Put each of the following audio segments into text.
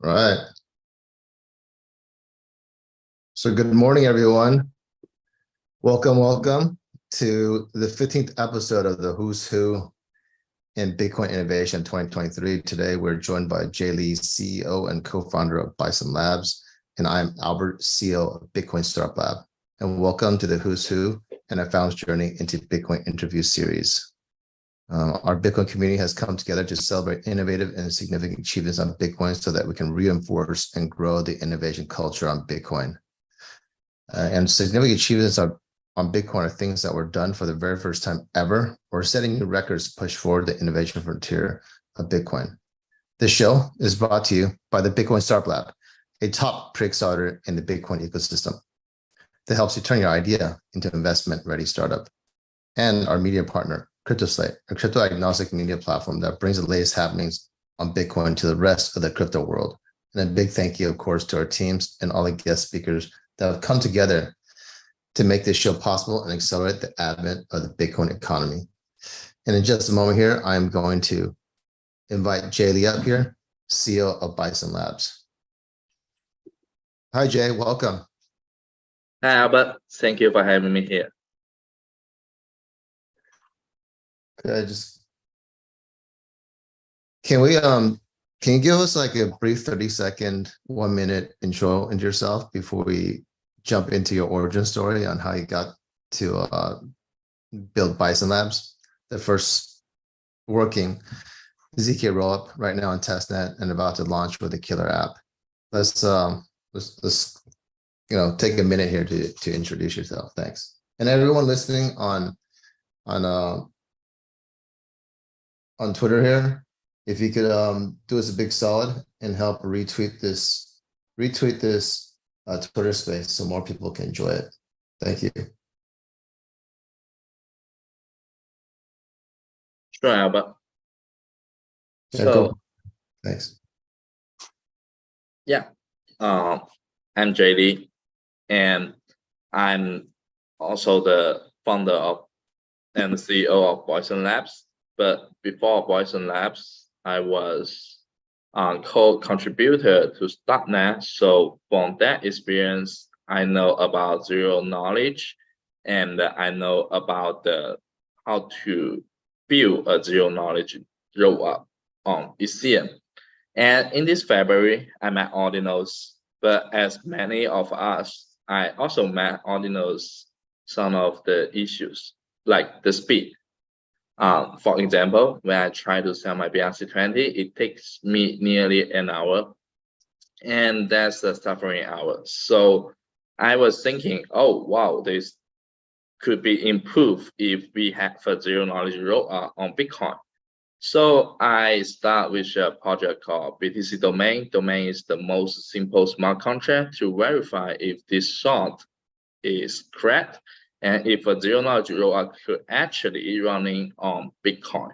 Right. So good morning, everyone. Welcome to the 15th episode of the Who's Who in Bitcoin Innovation 2023. Today, we're joined by Jay Lee, CEO and co-founder of Bison Labs, and I'm Albert, CEO of Bitcoin Startup Lab. And welcome to the Who's Who and our founder's journey into Bitcoin interview series. Our Bitcoin community has come together to celebrate innovative and significant achievements on Bitcoin so that we can reinforce and grow the innovation culture on Bitcoin. And significant achievements on Bitcoin are things that were done for the very first time ever, or setting new records to push forward the innovation frontier of Bitcoin. This show is brought to you by the Bitcoin Startup Lab, a top pre-accelerator in the Bitcoin ecosystem that helps you turn your idea into investment-ready startup. And our media partner, CryptoSlate, a crypto-agnostic media platform that brings the latest happenings on Bitcoin to the rest of the crypto world. And a big thank you, of course, to our teams and all the guest speakers that have come together to make this show possible and accelerate the advent of the Bitcoin economy. And in just a moment here, I'm going to invite Jay Lee up here, CEO of Bison Labs. Hi, Jay, welcome. Hi, Albert. Thank you for having me here. Can you give us like a brief 30-second, 1 minute intro into yourself before we jump into your origin story on how you got to build Bison Labs, the first working ZK rollup right now on testnet and about to launch with a killer app. Let's take a minute here to introduce yourself. Thanks. And everyone listening on Twitter here, if you could do us a big solid and help retweet this Twitter space so more people can enjoy it. Thank you. Sure, Albert. Thanks. Yeah, I'm Jay Lee, and I'm also the founder of and the CEO of Bison Labs. But before Bison Labs, I was co-contributor to Startnet. So from that experience, I know about zero knowledge, and I know about how to build a zero knowledge rollup on Ethereum. And in this February, I met Ordinals. But as many of us, I also met Ordinals some of the issues, like the speed. For example, when I try to sell my BRC20, it takes me nearly an hour, and that's the suffering hour. So I was thinking, oh wow, this could be improved if we have a zero knowledge rollup on Bitcoin. So I start with a project called BTC Domain. Domain is the most simple smart contract to verify if this sort is correct, and if a zero knowledge rollup could actually running on Bitcoin,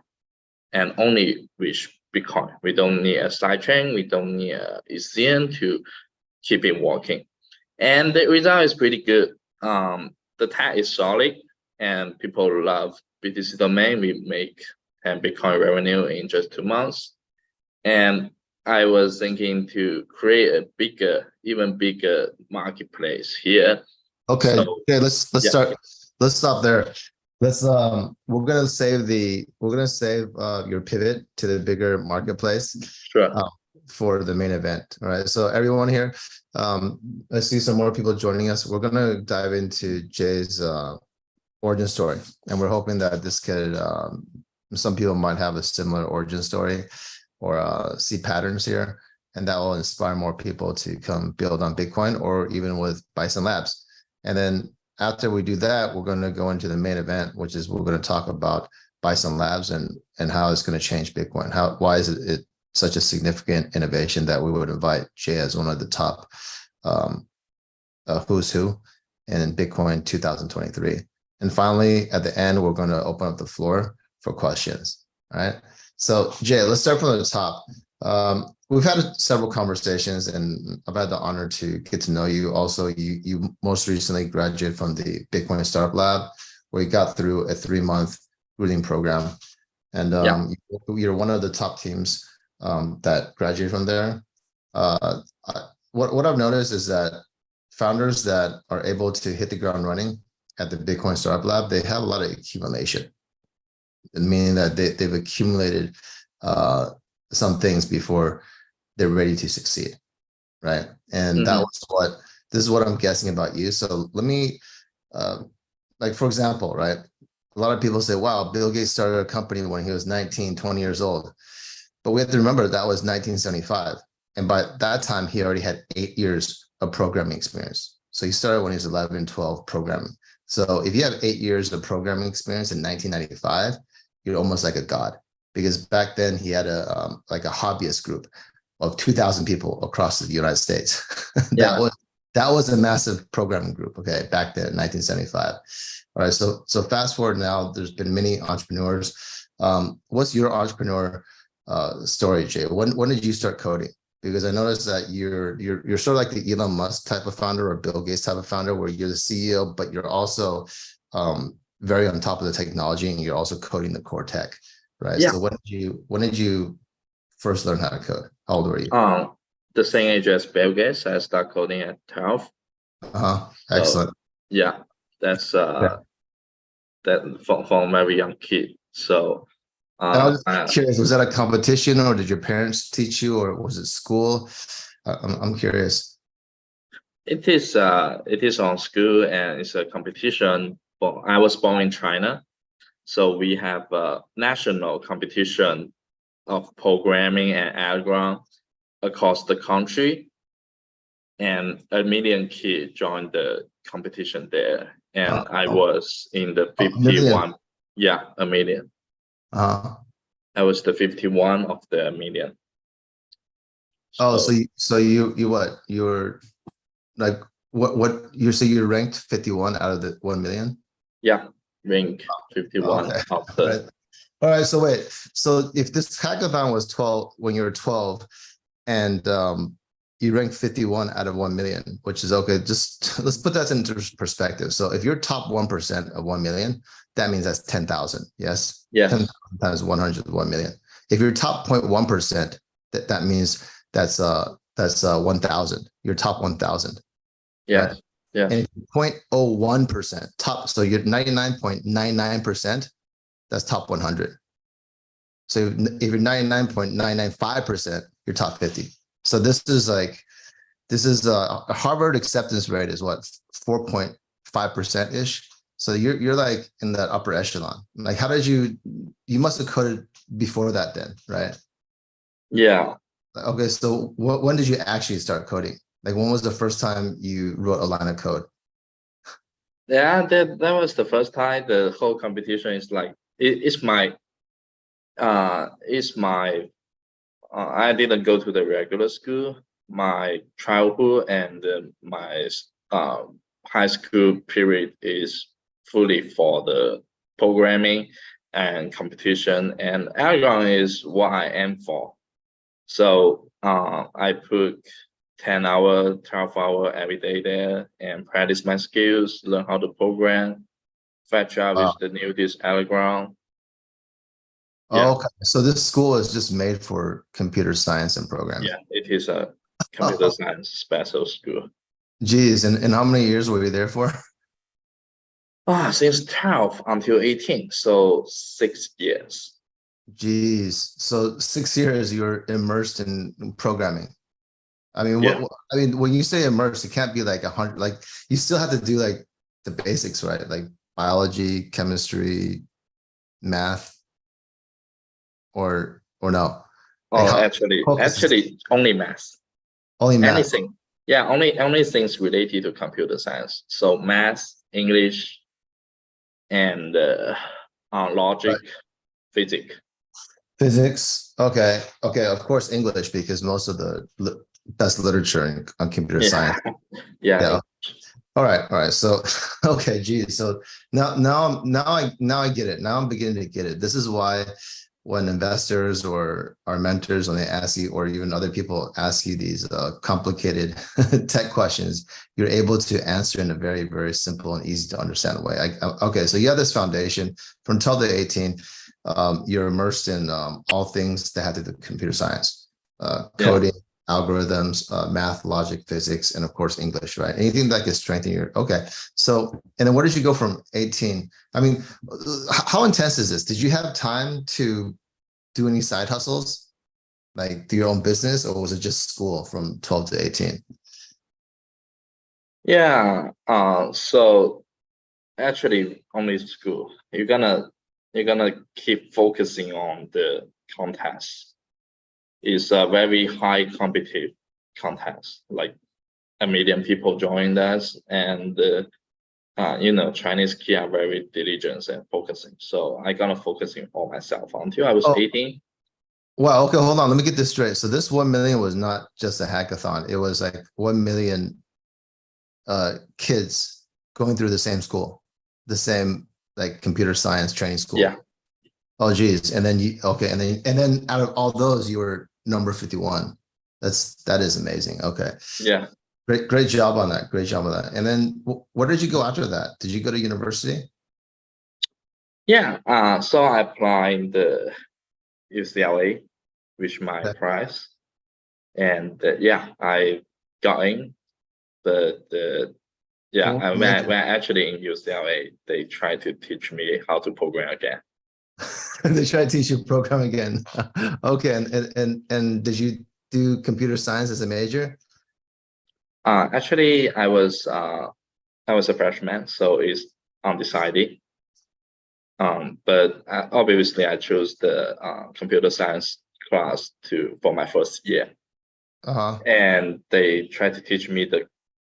and only with Bitcoin. We don't need a sidechain, we don't need a Ethereum to keep it working. And the result is pretty good. The tech is solid, and people love BTC Domain. We make 10 Bitcoin revenue in just 2 months. And I was thinking to create a even bigger marketplace here. Okay. So, okay, let's start. Let's stop there. We're gonna save your pivot to the bigger marketplace. Sure. For the main event. All right. So everyone here, I see some more people joining us. We're gonna dive into Jay's origin story, and we're hoping that this could some people might have a similar origin story or see patterns here, and that will inspire more people to come build on Bitcoin or even with Bison Labs. And then after we do that, we're going to go into the main event, which is we're going to talk about Bison Labs and how it's going to change Bitcoin. Why is it such a significant innovation that we would invite Jay as one of the top who's who in Bitcoin 2023. And finally, at the end, we're going to open up the floor for questions. All right. So Jay, let's start from the top. We've had several conversations, and I've had the honor to get to know you. Also, you most recently graduated from the Bitcoin Startup Lab, where you got through a 3-month rooting program, and you're one of the top teams that graduated from there. What I've noticed is that founders that are able to hit the ground running at the Bitcoin Startup Lab, they have a lot of accumulation, meaning that they've accumulated some things before they're ready to succeed, right? And that was this is what I'm guessing about you. So let me, like, for example, right? A lot of people say, wow, Bill Gates started a company when he was 19, 20 years old. But we have to remember that was 1975. And by that time, he already had 8 years of programming experience. So he started when he was 11, 12 programming. So if you have 8 years of programming experience in 1995, you're almost like a god, because back then he had a like a hobbyist group of 2,000 people across the United States. that was a massive programming group. Okay, back then, 1975. All right, so fast forward now. There's been many entrepreneurs. What's your entrepreneur story, Jay? When did you start coding? Because I noticed that you're sort of like the Elon Musk type of founder or Bill Gates type of founder, where you're the CEO, but you're also very on top of the technology, and you're also coding the core tech, right? Yeah. So when did you first learn how to code? How old were you? The same age as Bill Gates. I started coding at 12. Excellent. So, yeah, that's that from a very young kid. So I was curious, was that a competition, or did your parents teach you, or was it school? I'm curious. It is on school, and it's a competition. Well, I was born in China, so we have a national competition of programming and algorithm across the country, and 1 million kids joined the competition there, and I was in the 51. Yeah, 1 million. I was the 51 of the million. So you what? You're like what you say you ranked 51 out of the 1 million? Yeah, ranked 51 of the. All right. So wait. So if this hackathon was 12 when you were 12, and you ranked 51 out of 1 million, which is okay. Just let's put that into perspective. So if you're top 1% of 1 million, that means that's 10,000. Yes. Yes. 10,000 times 100 is 1 million. If you're top 0.1%, that means that's 1,000. You're top 1,000. Yeah. Right? Yeah. And 0.01% top. So you're 99.99%. That's top 100. So if you're 99.995%, you're top 50. So this is a Harvard acceptance rate is what, 4.5% ish. So you're like in that upper echelon. Like, how did you must have coded before that then, right? Yeah. Okay. So when did you actually start coding? Like, when was the first time you wrote a line of code? Yeah, that was the first time. The whole competition is like it's my I didn't go to the regular school. My childhood and my high school period is fully for the programming and competition, and algorithm is what I aim for. So I put 10 hour, 12 hour every day there and practice my skills, learn how to program, fetch out with the newest algorithm. Yeah. Okay. So this school is just made for computer science and programming. Yeah, it is a computer science special school. Geez, and how many years were you there for? Since 12 until 18, so 6 years. Geez, so 6 years you're immersed in programming. I mean, when you say immersed, it can't be like 100. Like, you still have to do like the basics, right? Like biology, chemistry, math, or no? Like actually, only math. Only math. Anything. Yeah, only things related to computer science. So math, English, and logic, physics. Physics. Okay. Of course, English, because most of the best literature on computer science. Yeah. All right. So, okay, geez. So now I get it. Now I'm beginning to get it. This is why when investors or our mentors, when they ask you, or even other people ask you these complicated tech questions, you're able to answer in a very, very simple and easy to understand way. Okay, so you have this foundation from 12 to 18. You're immersed in all things that have to do with computer science, coding, algorithms, math, logic, physics, and of course English, right? Anything that could strengthen your. Okay, so and then where did you go from 18? I mean, how intense is this? Did you have time to do any side hustles, like do your own business, or was it just school from 12 to 18? Yeah. So actually, only school. You're gonna keep focusing on the contest. It's a very high competitive contest. Like 1 million people joined us, and Chinese kids are very diligent and focusing. So I gonna focusing on myself until I was Oh, 18. well, okay, hold on. Let me get this straight. So this 1 million was not just a hackathon. It was like 1 million kids going through the same school, the same like computer science training school. Yeah. Oh, geez. And then okay. And then out of all those, you were number 51. That is amazing. Okay. Yeah. Great job on that. Great job on that. And then where did you go after that? Did you go to university? Yeah. So I applied the UCLA, with my Okay. prize, and yeah, I got in. The yeah, What and major? when actually in UCLA, they tried to teach me how to program again. They try to teach you program again. Okay. And did you do computer science as a major? Actually, I was a freshman, so it's undecided. But obviously, I chose the computer science class for my first year, Uh-huh. and they tried to teach me the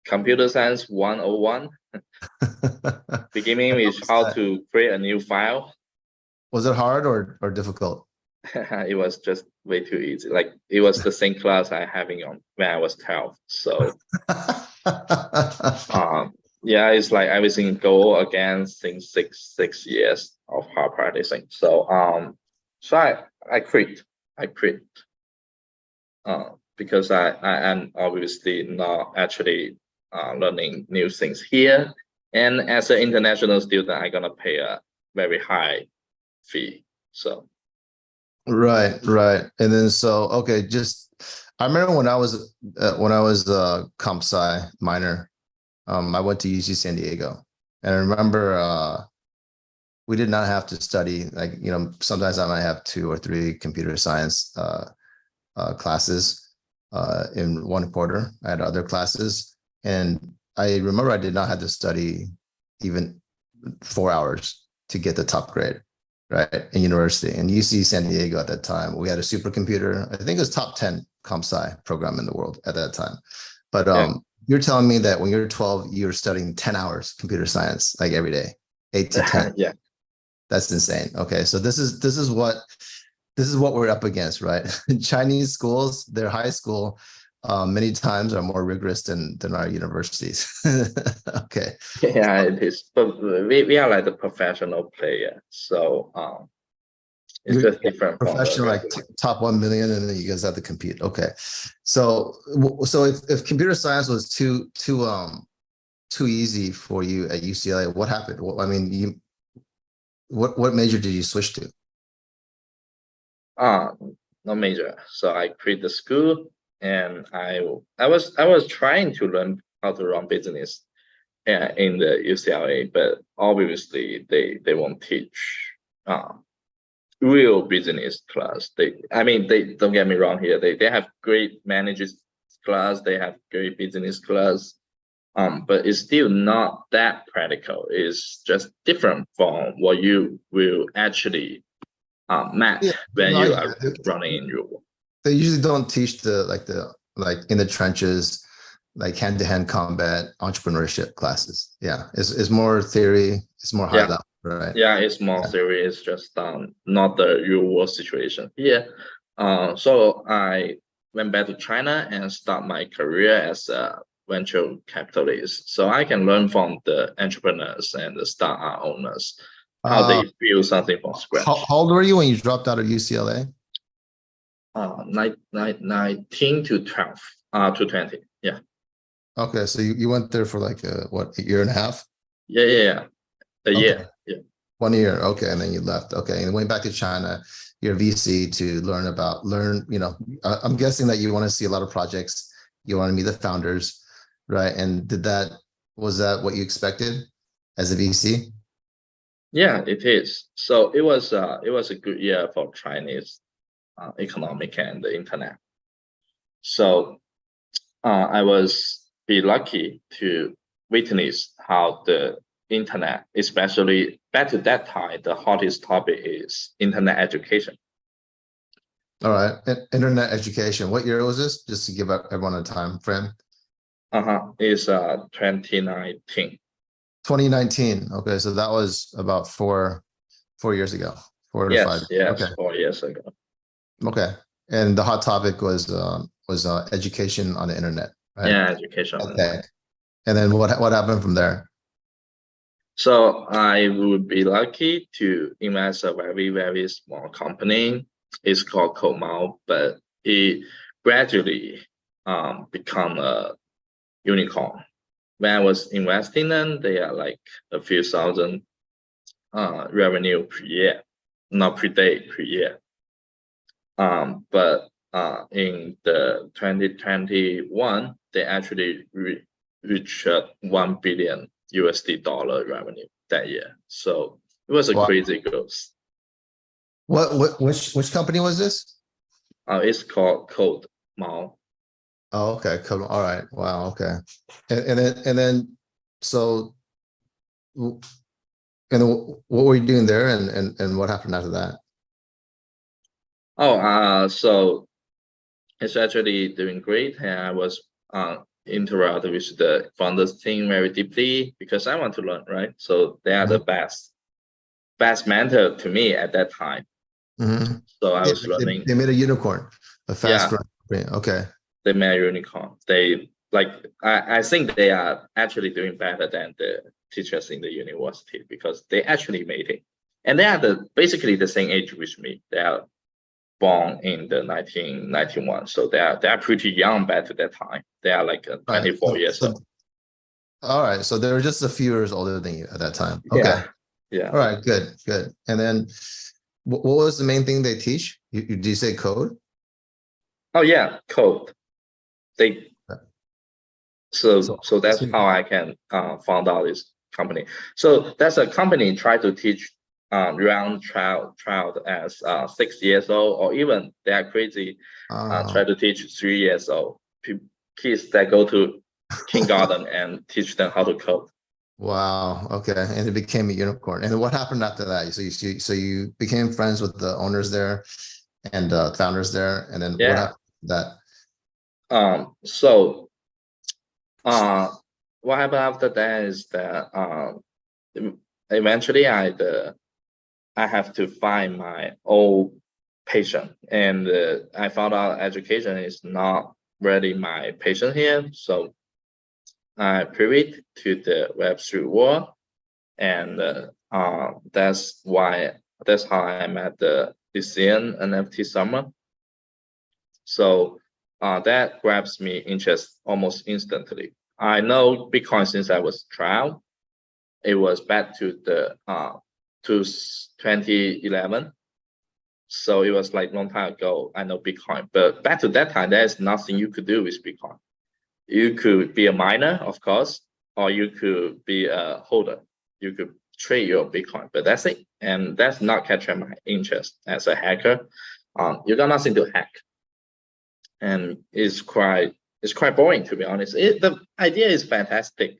computer science 101, beginning And with how to create a new file. was it hard or difficult? It was just way too easy. Like it was the same class I having on when I was 12. So yeah, it's like everything go again since six years of hard practicing. So I quit. I quit. Because I am obviously not actually learning new things here. And as an international student, I'm gonna pay a very high fee. So Right. And then so okay, just I remember when I was comp sci minor, I went to UC San Diego, and I remember we did not have to study like sometimes I might have 2 or 3 computer science classes in one quarter. I had other classes, and I remember I did not have to study even 4 hours to get the top grade, right, in university. And UC San Diego at that time, we had a supercomputer. I think it was top 10 comp sci program in the world at that time. But yeah, you're telling me that when you're 12, you're studying 10 hours computer science like every day, 8 to 10. yeah, That's insane. Okay, so this is what we're up against, right? Chinese schools, their high school, many times are more rigorous than our universities. Okay. yeah. It is, but we are like the professional player. So it's You're just different from the professional, like regular. top 1 million, and then you guys have to compete. Okay. So if computer science was too easy for you at UCLA, what happened? I mean, what major did you switch to? No major. So I quit the school, and I was trying to learn how to run business in the UCLA, but obviously they won't teach real business class. They don't get me wrong here. They have great managers class. They have great business class. But it's still not that practical. It's just different from what you will actually Yeah, met when no, you yeah. are running in your. They usually don't teach the in the trenches, like hand-to-hand combat entrepreneurship classes. Yeah, it's more theory. It's more high Yeah, level, right? yeah, it's more Yeah. serious. Just not the real world situation here. So I went back to China and start my career as a venture capitalist. So I can learn from the entrepreneurs and the startup owners how Uh, they build something from how scratch. old were you when you dropped out of UCLA? 19 to 12, to 20. Yeah, Okay, so you went there for like a year and a half? yeah. A Okay, year. Yeah, 1 year. Okay, and then you left. Okay, and went back to China. your VC to learn, I'm guessing that you want to see a lot of projects. You want to meet the founders, right? And was that what you expected as a VC? Yeah, it is. So it was a good year for Chinese economic and the internet. So I was be lucky to witness how the internet, especially back to that time, the hottest topic is internet education. All right. Internet education. What year was this? Just to give everyone a time frame. It's 2019. 2019. Okay, so that was about 4 years ago. 4 to 5. Yes, Okay. 4 years ago. Okay. And the hot topic was education on the internet, right? Yeah, education. Okay. And then what happened from there? So I would be lucky to invest a very, very small company. It's called Komao, but it gradually become a unicorn. When I was investing in, they are like a few thousand revenue per year, not per day, per year. But in the 2021, they actually reached $1 billion revenue that year. So it was a crazy growth. Which company was this? It's called Code Mao. Oh, okay. All right. Wow. Okay. And then so and then what were you doing there and what happened after that? So it's actually doing great, and I was interacted with the founders team very deeply because I want to learn, right? So they are the best mentor to me at that time. So I was learning. They made a unicorn, a fast growing company. Okay. They made a unicorn. They I think they are actually doing better than the teachers in the university because they actually made it, and they are basically the same age with me. They are born in the 1991, so they are pretty young back to that time. They are like 24 years old. All right, so they were just a few years older than you at that time. Okay. Yeah. All right, good. And then what was the main thing they teach? Did you say code? Oh yeah, code. So that's how I can found out this company. So that's a company try to teach young child as 6 years old, or even they are crazy try to teach 3 years old kids that go to kindergarten and teach them how to code. Wow. Okay. And it became a unicorn. And what happened after that? So you became friends with the owners there and founders there, and then what happened to that? So what happened after that is that eventually I have to find my old patient, and I found out education is not really my patient here. So I pivot to the Web3 world, and that's how I met the DCN NFT Summer. So that grabs me interest almost instantly. I know Bitcoin since I was a child. It was back to the to 2011. So it was like long time ago. I know Bitcoin, but back to that time, there's nothing you could do with Bitcoin. You could be a miner, of course, or you could be a holder. You could trade your Bitcoin, but that's it. And that's not catching my interest as a hacker. You got nothing to hack, and it's quite boring, to be honest. The idea is fantastic,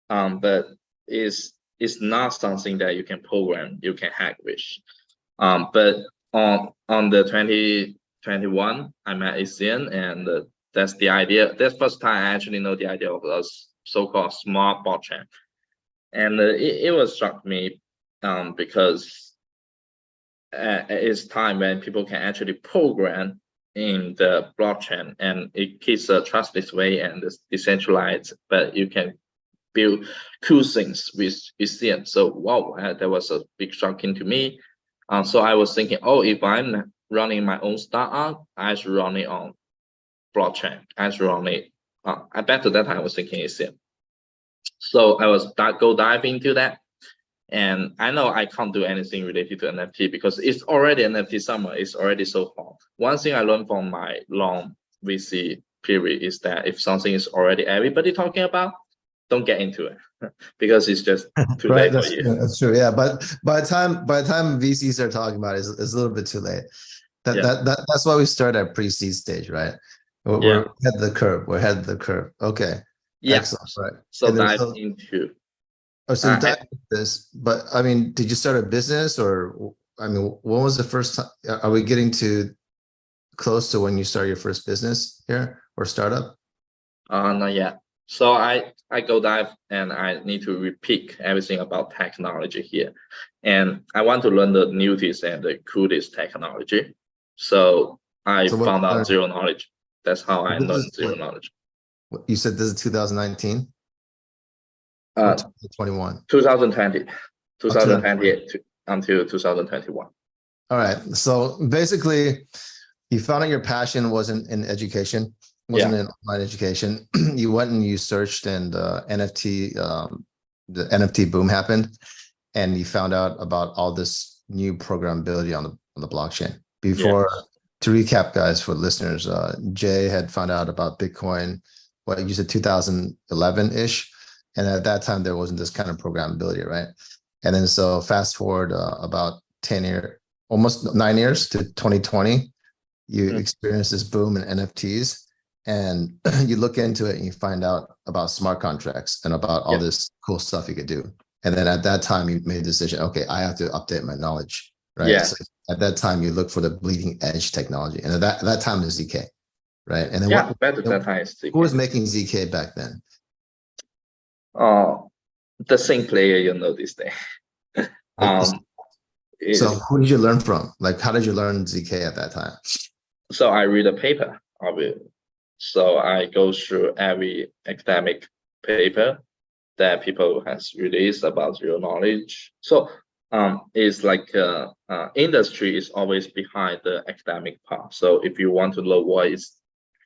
but it's not something that you can program, you can hack with. But on the 2021, I met ACN, and that's the idea. That's first time I actually know the idea of a so-called smart blockchain, and it was struck me because it's time when people can actually program in the blockchain, and it keeps a trustless way and it's decentralized, but you can build cool things with Ethereum. So wow, that was a big shocking to me. So I was thinking, oh, if I'm running my own startup, I should run it on blockchain. I should run it. I bet to that time I was thinking Ethereum. So I was dive into that, And I know I can't do anything related to NFT because it's already NFT summer. It's already so hot. One thing I learned from my long VC period is that if something is already everybody talking about, don't get into it because it's just too Right, late for you. that's true. Yeah, but by the time VCs are talking about it, it's a little bit too late. That's why we start at pre-seed stage, right? We're ahead of the curve. We're ahead of the curve. Okay. Yeah. Excellent. Right. So dive into. Oh, so you dive into this, but I mean, did you start a business, or I mean, when was the first time? Are we getting to close to when you start your first business here or startup? Not yet. So I go dive and I need to repeat everything about technology here, and I want to learn the newest and the coolest technology. So I found out zero knowledge. That's how I learned zero knowledge. You said this is 2019? 2021? 2020 until 2021. All right. So basically, you found out your passion wasn't in education, wasn't in online education. You went and you searched, and NFT, the NFT boom happened, and you found out about all this new programmability on the blockchain. Before, to recap, guys, for listeners, Jay had found out about Bitcoin, what you said 2011-ish. And at that time, there wasn't this kind of programmability, right? And then so fast forward about 10 years, almost 9 years to 2020, you experience this boom in NFTs, and you look into it and you find out about smart contracts and about all this cool stuff you could do. And then at that time, you made a decision, okay, I have to update my knowledge, right? Yeah. So at that time, you look for the bleeding edge technology. And at that time is ZK, right? And then who was making ZK back then? The same player you know this day. So who did you learn from? Like, how did you learn ZK at that time? So I read a paper of it. So I go through every academic paper that people has released about zero knowledge. So it's like industry is always behind the academic part. So if you want to know what is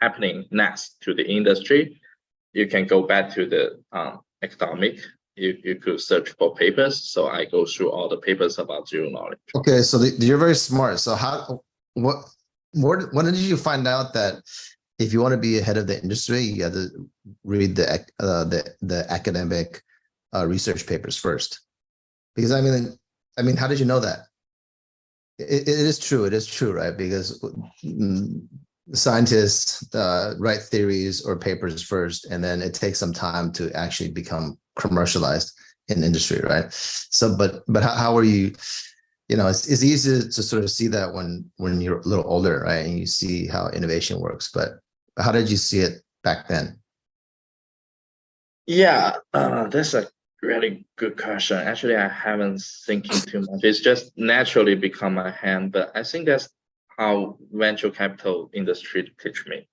happening next to the industry, you can go back to the academic. You could search for papers. So I go through all the papers about zero knowledge. Okay, so you're very smart. So when did you find out that if you want to be ahead of the industry, you have to read the academic research papers first? Because I mean, how did you know that? It is true. It is true, right? Because scientists write theories or papers first, and then it takes some time to actually become commercialized in industry, right? So, but how are you? You know, it's easy to sort of see that when you're a little older, right? And you see how innovation works. But how did you see it back then? Yeah, that's a really good question. Actually, I haven't thinking too much. It's just naturally become my hand. But I think that's how venture capital industry teach me.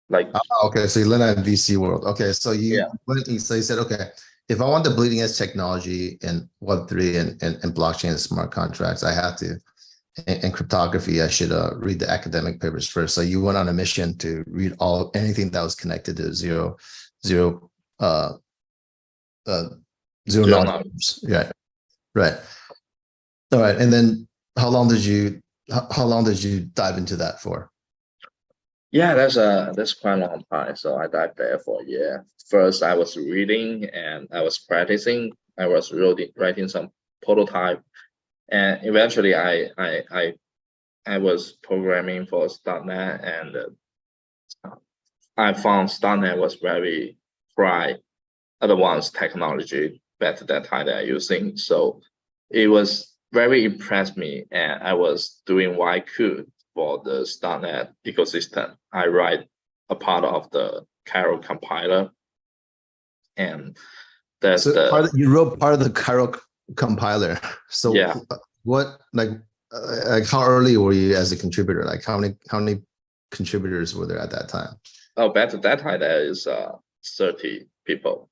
Like, okay, so you learn that in VC world. Okay, so you said, okay, if I want the bleeding edge technology in Web3 and blockchain and smart contracts, I have to, in cryptography, I should read the academic papers first. So you went on a mission to read anything that was connected to zero knowledge. Yeah, right. All right, and then how long did you dive into that for? Yeah, that's quite a long time. So I dived there for a year. First, I was reading and I was practicing. I was writing some prototype, and eventually I was programming for .NET, and I found .NET was very advanced technology back at that time that I using. So it was very impressed me, and I was doing what I could for the .NET ecosystem. I write a part of the Cairo compiler, and that's you wrote part of the Cairo compiler. So yeah, what like how early were you as a contributor? Like how many contributors were there at that time? Oh, back at that time there is 30 people.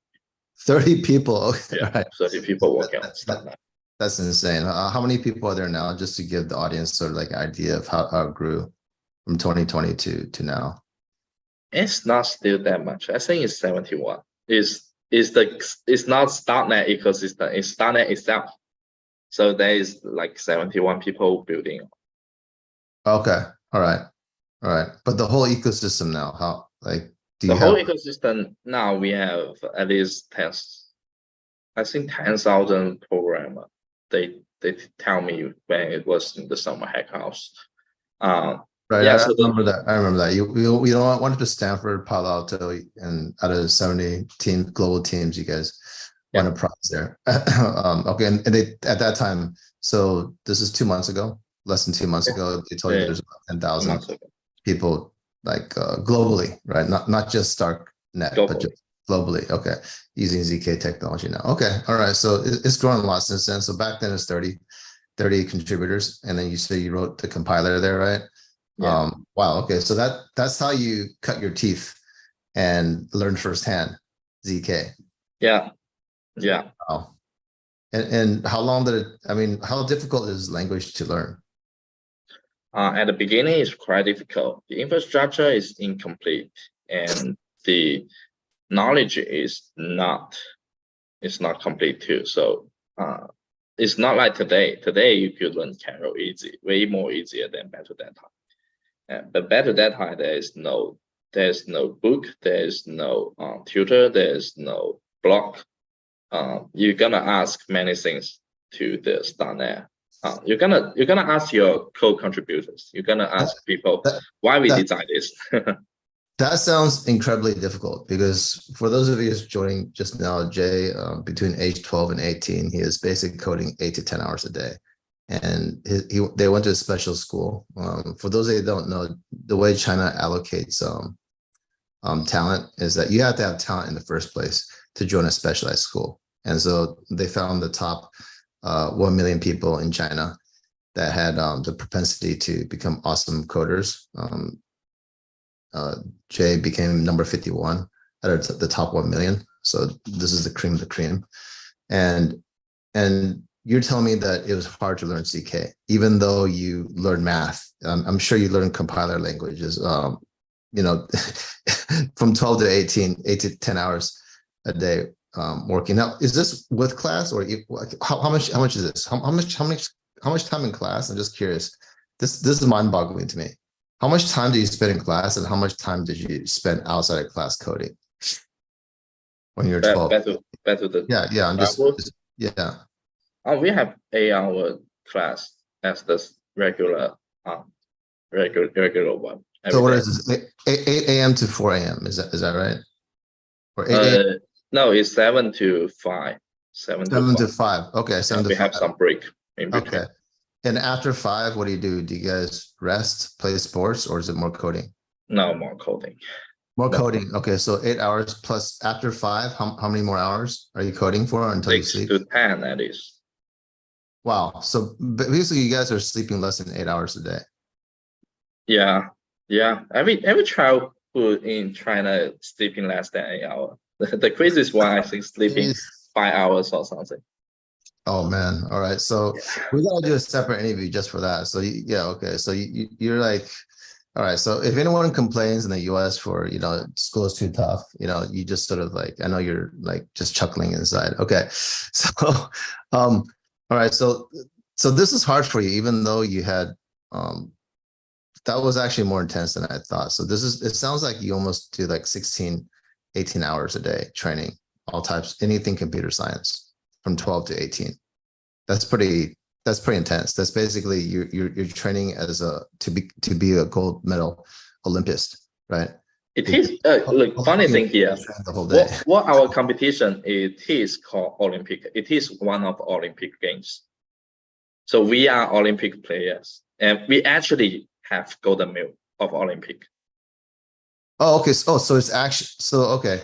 30 people. Okay, yeah, right. 30 people working on .NET. That's insane. How many people are there now? Just to give the audience sort of like an idea of how it grew from 2020 to now. It's not still that much. I think it's 71. It's not .NET ecosystem. It's .NET itself. So there is like 71 people building. Okay, all right, all right. But the whole ecosystem now, how like do The you whole have? ecosystem now we have at least 10, I think 10,000 programmer. They tell me when it was in the summer hack house. Right, Yeah, I so the remember that. I remember that. You know went to Stanford, Palo Alto, and out of 70 global teams, you guys won Yeah. a prize there. Okay, and they at that time. So this is 2 months ago, less than 2 months ago. They told you Yeah, there's about 2 10,000 months ago people like globally, right? Not just StarkNet, but globally. just globally. Okay, using ZK technology now. Okay, all right. So it's grown a lot since then. So back then it's 30 contributors, and then you say you wrote the compiler there, right? Yeah, Wow. Okay. So that's how you cut your teeth and learn firsthand ZK. yeah, yeah. Wow. And how long did it, I mean, how difficult is language to learn? At the beginning, it's quite difficult. The infrastructure is incomplete, and the knowledge is not complete too. So it's not like today. Today you could learn Carol easy, way more easier than Battle Data. But Battle Data, there's no book, there's no tutor, there's no blog. You're gonna ask many things to the .NET. You're gonna ask your co-contributors. You're gonna ask people That, why we that, design this. that sounds incredibly difficult because for those of you who's joining just now, Jay, between age 12 and 18, he is basic coding 8 to 10 hours a day. And they went to a special school. For those that don't know, the way China allocates talent is that you have to have talent in the first place to join a specialized school. And so they found the top 1 million people in China that had the propensity to become awesome coders. Jay became number 51 out of the top 1 million. So this is the cream of the cream. And you're telling me that it was hard to learn ZK, even though you learned math. I'm sure you learned compiler languages. You know, from 12 to 18, 8 to 10 hours a day working. Now, is this with class or how much is this? How much time in class? I'm just curious. This is mind-boggling to me. How much time do you spend in class, and how much time did you spend outside of class coding when you're 12? Better the Yeah. I'm just yeah. we have 8-hour class as the regular regular one. So what Day. is this? 8 a.m. to 4 a.m. Is that right? Or 8 a.m. No, it's 7 to 5. 7 to 5. Okay, 7 to we 5. have some break in between. Okay. And after 5, what do? Do you guys rest, play sports, or is it more coding? No, more coding. More coding. Okay, so 8 hours plus after 5, how many more hours are you coding for until you 6 sleep? to 10 at least. Wow. So basically you guys are sleeping less than 8 hours a day. Yeah. Every child who in China sleeping less than 8 hours. The craziest one, I think, sleeping 5 hours or something. Oh man. All right. So we gotta do a separate interview just for that. So yeah, okay. So you're like, all right. So if anyone complains in the US for, school is too tough, you just sort of like, I know you're like just chuckling inside. Okay. So all right. So this is hard for you, even though you had that was actually more intense than I thought. So it sounds like you almost do like 16, 18 hours a day training, all types, anything computer science from 12 to 18. That's pretty intense. That's basically you're training as to be a gold medal Olympist, right? It is look, funny thing here. The whole day. What our competition it is called Olympic. It is one of Olympic games. So we are Olympic players, and we actually have golden medal of Olympic. Oh, okay. So it's actually okay.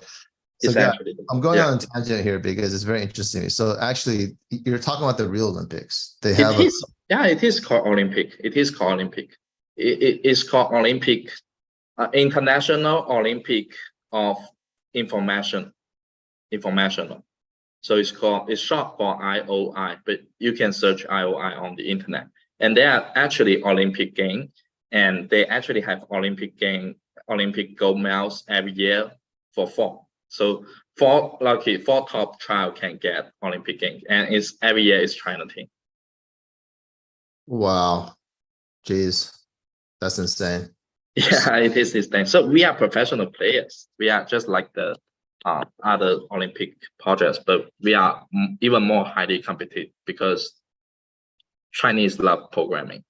So It's actually, I'm going on a tangent here because it's very interesting. So actually, you're talking about the real Olympics. They have it is called Olympic. It is called Olympic. It is called Olympic, International Olympic of Informational. So it's short for IOI, but you can search IOI on the internet. And they are actually Olympic game, and they actually have Olympic gold medals every year for 4. So 4 top child can get Olympic games, and it's every year is China team. Wow. Jeez. That's insane. Yeah, it is this thing. So we are professional players. We are just like the other Olympic projects, but we are even more highly competitive because Chinese love programming.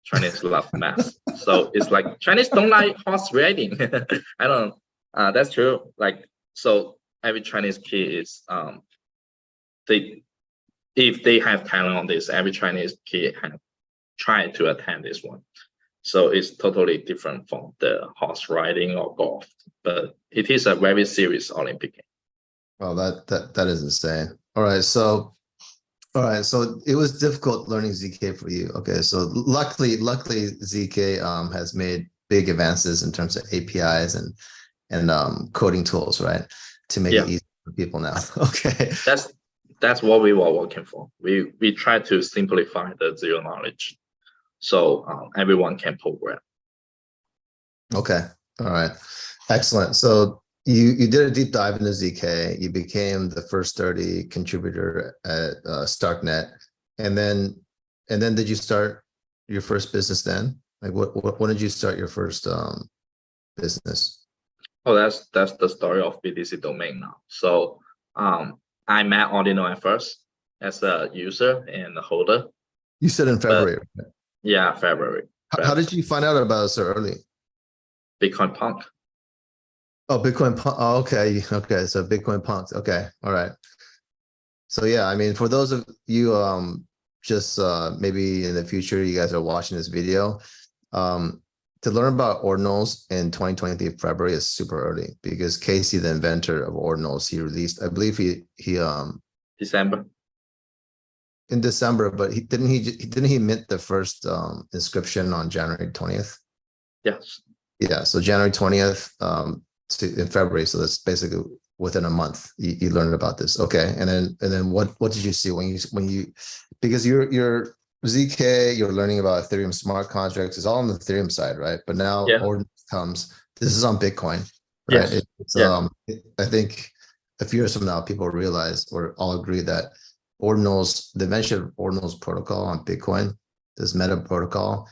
Chinese love math. So it's like Chinese don't like horse riding. I don't know. That's true. Like, so every Chinese kid is they if they have talent on this, every Chinese kid have tried to attend this one. So it's totally different from the horse riding or golf, but it is a very serious Olympic game. Oh, that is insane. All right. So it was difficult learning ZK for you. Okay. So luckily ZK has made big advances in terms of APIs and coding tools, right? To make it Yeah. easy for people now. Okay. That's what we were working for. We try to simplify the zero knowledge, so everyone can program. Okay. All right. Excellent. So you did a deep dive into ZK. You became the first 30 contributor at StarkNet, and then did you start your first business then? Like when did you start your first business? Oh, that's the story of BTC domain now. So I met Ordino at first as a user and a holder. You said in But February. yeah, February. How did you find out about it so early? Bitcoin Punk. Oh, Bitcoin Punk. Oh, okay. Okay. So Bitcoin Punks. Okay. All right. So yeah, I mean, for those of you just maybe in the future you guys are watching this video, to learn about ordinals in 2023 February is super early because Casey, the inventor of ordinals, he released, I believe he December. in December, but didn't he mint the first inscription on January 20th? Yes. Yeah, so January 20th in February. So that's basically within a month you learned about this. Okay. And then what did you see when you because you're ZK, you're learning about Ethereum smart contracts, it's all on the Ethereum side, right? But now Yeah. Ordinals comes, this is on Bitcoin, right? Yes. It's Yeah. I think a few years from now people realize or all agree that Ordinals, the invention of Ordinals protocol on Bitcoin, this meta protocol,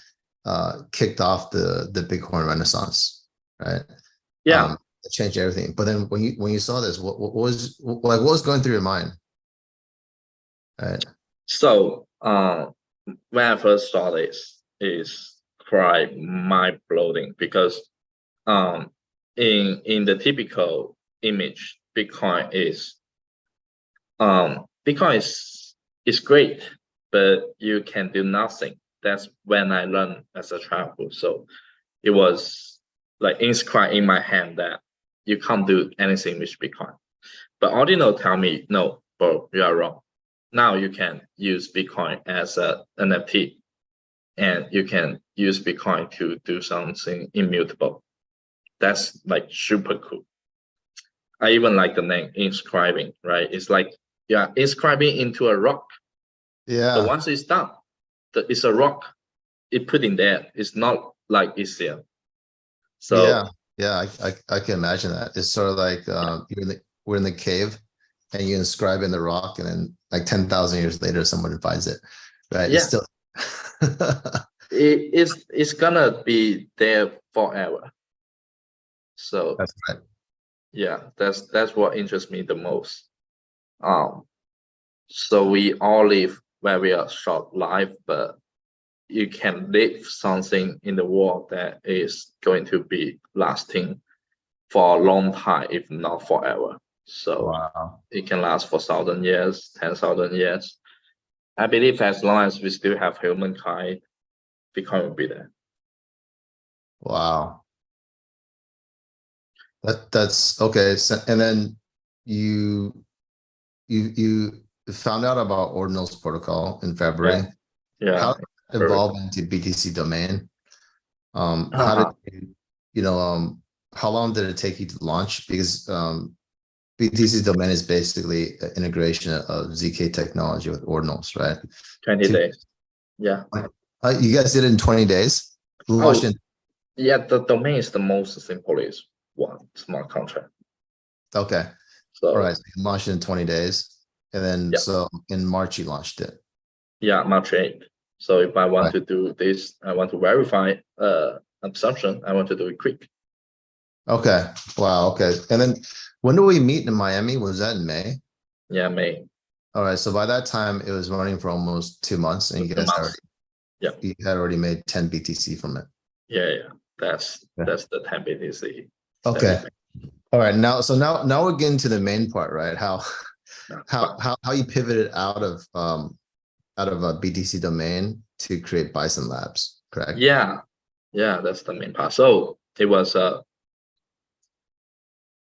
kicked off the Bitcoin renaissance, right? Yeah. It changed everything. But then when you saw this, what was going through your mind? Right. So when I first saw this, is quite mind blowing because in the typical image, Bitcoin is great, but you can do nothing. That's when I learned as a child. So it was like inscribed in my hand that you can't do anything with Bitcoin. But Ordinal tell me, no, bro, you are wrong. Now you can use Bitcoin as a NFT, and you can use Bitcoin to do something immutable. That's like super cool. I even like the name inscribing, right? It's like, yeah, inscribing into a rock. Yeah. But once it's done, it's a rock. It put in there. It's not like it's there. So yeah, I can imagine that. It's sort of like we're in the cave and you inscribe in the rock, and then like 10,000 years later, someone finds it. Right. yeah, It's still it's gonna be there forever. So that's right. yeah, that's what interests me the most. So we all live very short life, but you can live something in the world that is going to be lasting for a long time, if not forever. So Wow. it can last for 1,000 years, 10,000 years. I believe as long as we still have humankind, Bitcoin will be there. Wow. That's okay. So, and then you found out about Ordinals protocol in February. Yeah. How did it evolve into BTC domain? How did how long did it take you to launch? Because BTC domain is basically an integration of ZK technology with Ordinals, right? 20 days. Yeah. You guys did it in 20 days? Launched in yeah, the domain is the most simplest one, smart contract. Okay. So all right. So you launched it in 20 days. And then Yeah. so in March you launched it. yeah, March 8th. So if I want Right. to do this, I want to verify assumption, I want to do it quick. Okay. Wow. Okay. And then when do we meet in Miami? Was that in May? Yeah, May, All right. So by that time, it was running for almost 2 months, and you a guys month. Yeah. had already made 10 BTC from it. Yeah. That's Yeah. the 10 BTC. Okay. All right. Now we're getting to the main part, right? How you pivoted out of a BTC domain to create Bison Labs, correct? Yeah, that's the main part. So it was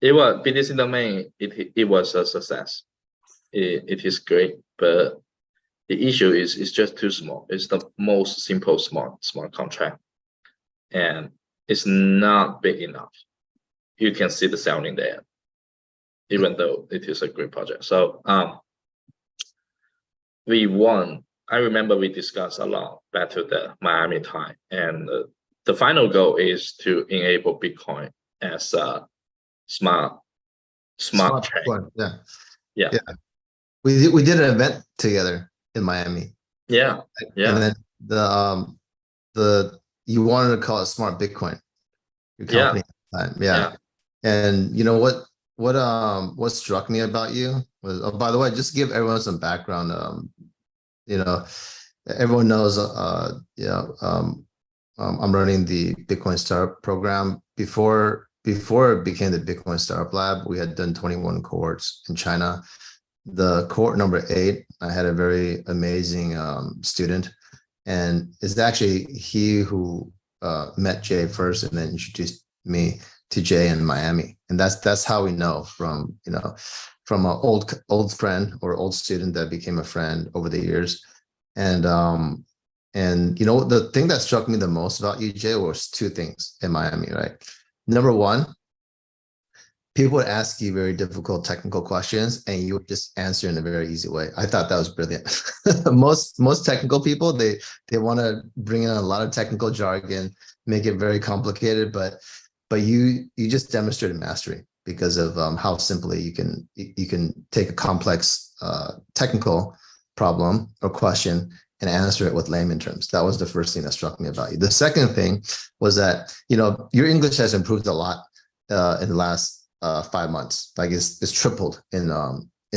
BTC domain. It was a success. It is great, but the issue is it's just too small. It's the most simple smart contract, and it's not big enough. You can see the selling there, even though it is a great project. So we won. I remember we discussed a lot back to the Miami time, and the final goal is to enable Bitcoin as a smart chain. Bitcoin, yeah. Yeah. We did an event together in Miami. Yeah. And then you wanted to call it Smart Bitcoin, your company at the time. Yeah. And you know what struck me about you was, oh, by the way, just to give everyone some background, you know, everyone knows I'm running the Bitcoin Startup program. Before it became the Bitcoin Startup Lab, we had done 21 cohorts in China. The cohort number 8, I had a very amazing student, and it's actually he who met Jay first and then introduced me to Jay in Miami. And that's how we know, from an old friend or old student that became a friend over the years. And the thing that struck me the most about you, Jay, was 2 things in Miami, right? Number one, people would ask you very difficult technical questions and you would just answer in a very easy way. I thought that was brilliant. most technical people, they want to bring in a lot of technical jargon, make it very complicated, but you just demonstrated mastery because of how simply you can take a complex technical problem or question and answer it with layman terms. That was the first thing that struck me about you. The second thing was that your English has improved a lot in the last 5 months. Like it's tripled in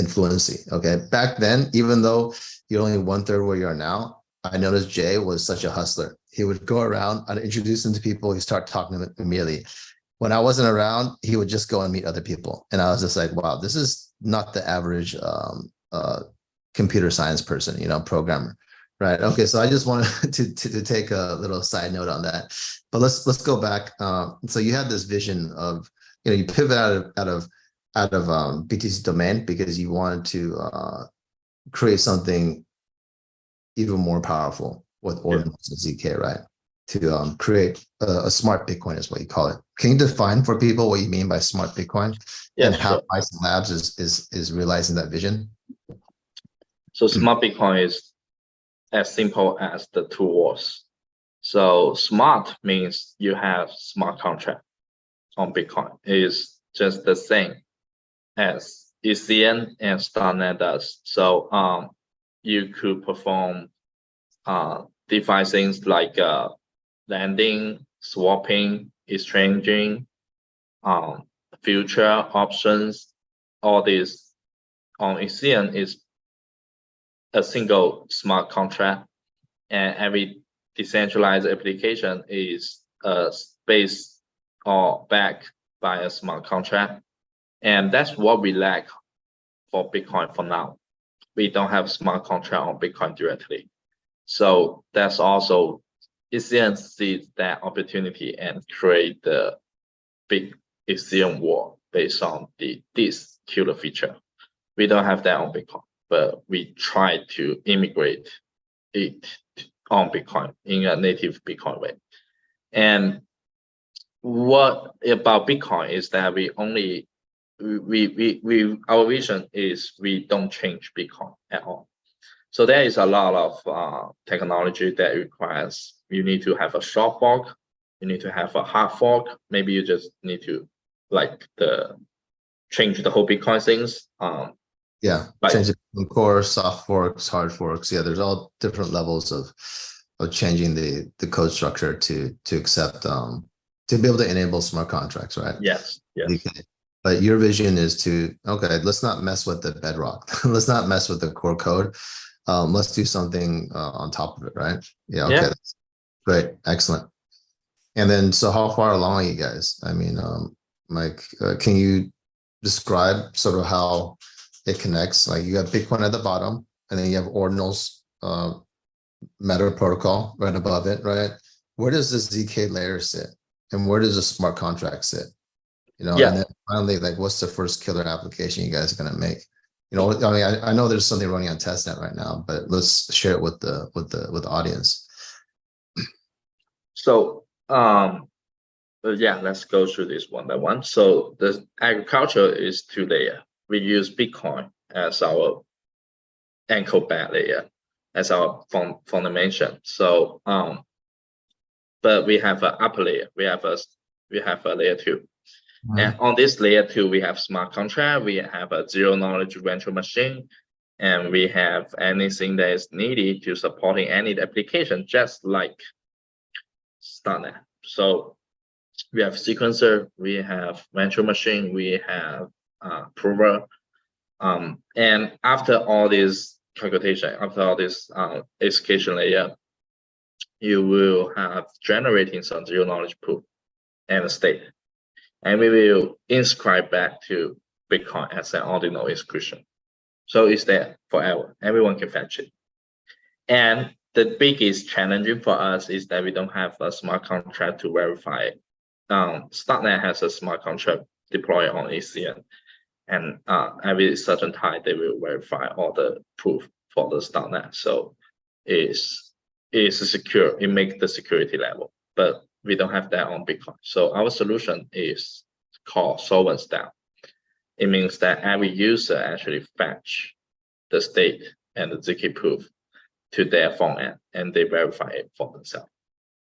fluency. Okay, back then, even though you're only 1/3 where you are now, I noticed Jay was such a hustler. He would go around, I'd introduce him to people, he'd start talking to them immediately. When I wasn't around, he would just go and meet other people, and I was just like, wow, this is not the average computer science person, programmer. Right. Okay. So I just wanted to take a little side note on that, but let's go back. So you had this vision of, you pivot out of BTC domain because you wanted to create something even more powerful with Ordinals and ZK, right? To create a smart Bitcoin is what you call it. Can you define for people what you mean by smart Bitcoin and how Bison Labs is realizing that vision? So smart Bitcoin is as simple as the 2 words. So smart means you have smart contract on Bitcoin. It is just the same as ECN and Starnet does. So you could perform DeFi things like lending, swapping, exchanging, future options. All this on ECN is a single smart contract, and every decentralized application is based or backed by a smart contract. And that's what we lack for Bitcoin for now. We don't have smart contract on Bitcoin directly. So that's also Ethereum sees that opportunity and create the big Ethereum war based on this killer feature. We don't have that on Bitcoin, but we try to immigrate it on Bitcoin in a native Bitcoin way. And what about Bitcoin is that our vision is we don't change Bitcoin at all. So there is a lot of technology that requires, you need to have a short fork, you need to have a hard fork, maybe you just need to change the whole Bitcoin things. Yeah, Right. change it from core, soft forks, hard forks. Yeah, there's all different levels of changing the code structure to accept to be able to enable smart contracts, right? Yes, yes. Okay. But your vision is to, okay, let's not mess with the bedrock. Let's not mess with the core code. Let's do something on top of it, right? Yeah, okay. Yeah. That's great. Excellent. And then, so how far along are you guys? I mean, Mike, can you describe sort of how it connects? Like you have Bitcoin at the bottom, and then you have Ordinal's Matter protocol right above it, right? Where does the ZK layer sit? And where does the smart contract sit? You know, Yeah. and then finally, like, what's the first killer application you guys are going to make? You know, I mean, I know there's something running on testnet right now, but let's share it with the audience. So yeah, let's go through this one by one. So the agriculture is 2 layer. We use Bitcoin as our anchor bed layer, as our foundation. So but we have an upper layer. We have a layer 2. And on this layer 2, we have smart contract, we have a zero knowledge virtual machine, and we have anything that is needed to supporting any application, just like Starnet. So we have sequencer, we have virtual machine, we have prover. And after all this calculation, after all this execution layer, you will have generating some zero knowledge proof and state. And we will inscribe back to Bitcoin as an ordinal inscription. So it's there forever. Everyone can fetch it. And the biggest challenge for us is that we don't have a smart contract to verify it. Startnet has a smart contract deployed on ECN, and every certain time they will verify all the proof for the Startnet. So it's secure. It makes the security level, but we don't have that on Bitcoin. So our solution is called Sovereign Step. It means that every user actually fetch the state and the ZK proof to their front end, and they verify it for themselves.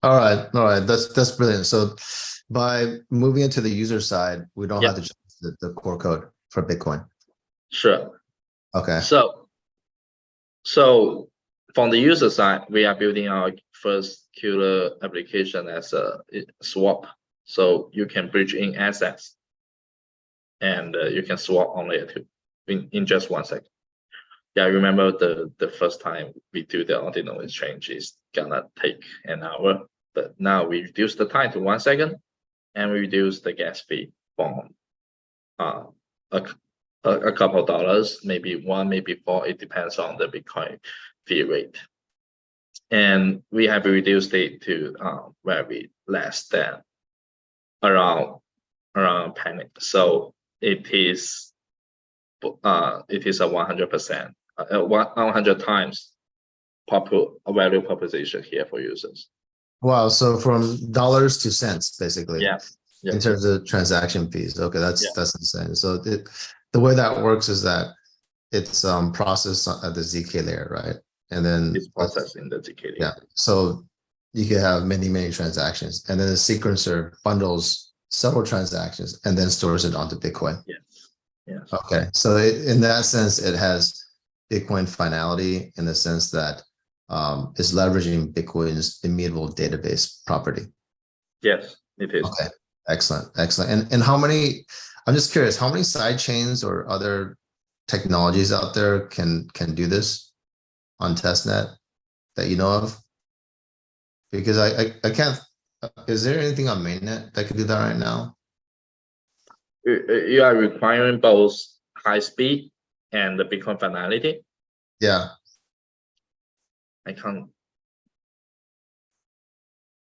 All right, that's brilliant. So by moving into the user side, we don't have to change the core code for Bitcoin. Sure. Okay. So from the user side, we are building our first killer application as a swap. So you can bridge in assets, and you can swap on layer 2 in just 1 second. Yeah, I remember the first time we do the ordinal exchange is gonna take an hour, but now we reduce the time to 1 second, and we reduce the gas fee from a couple of dollars, maybe 1, maybe 4. It depends on the Bitcoin fee rate. And we have reduced it to very less than around penny. So it is a 100%, 100 times value proposition here for users. Wow. So from dollars to cents, basically. Yeah. In terms of transaction fees. Okay, that's insane. So the way that works is that it's processed at the ZK layer, right? And then it's processed in the ZK layer. Yeah. So you can have many transactions, and then the sequencer bundles several transactions and then stores it onto Bitcoin. Yes. Okay. So in that sense, it has Bitcoin finality in the sense that it's leveraging Bitcoin's immutable database property. Yes, it is. Okay. Excellent. And how many, I'm just curious, how many side chains or other technologies out there can do this on testnet that you know of? Because I can't, is there anything on mainnet that can do that right now? You are requiring both high speed and the Bitcoin finality? Yeah. I can't.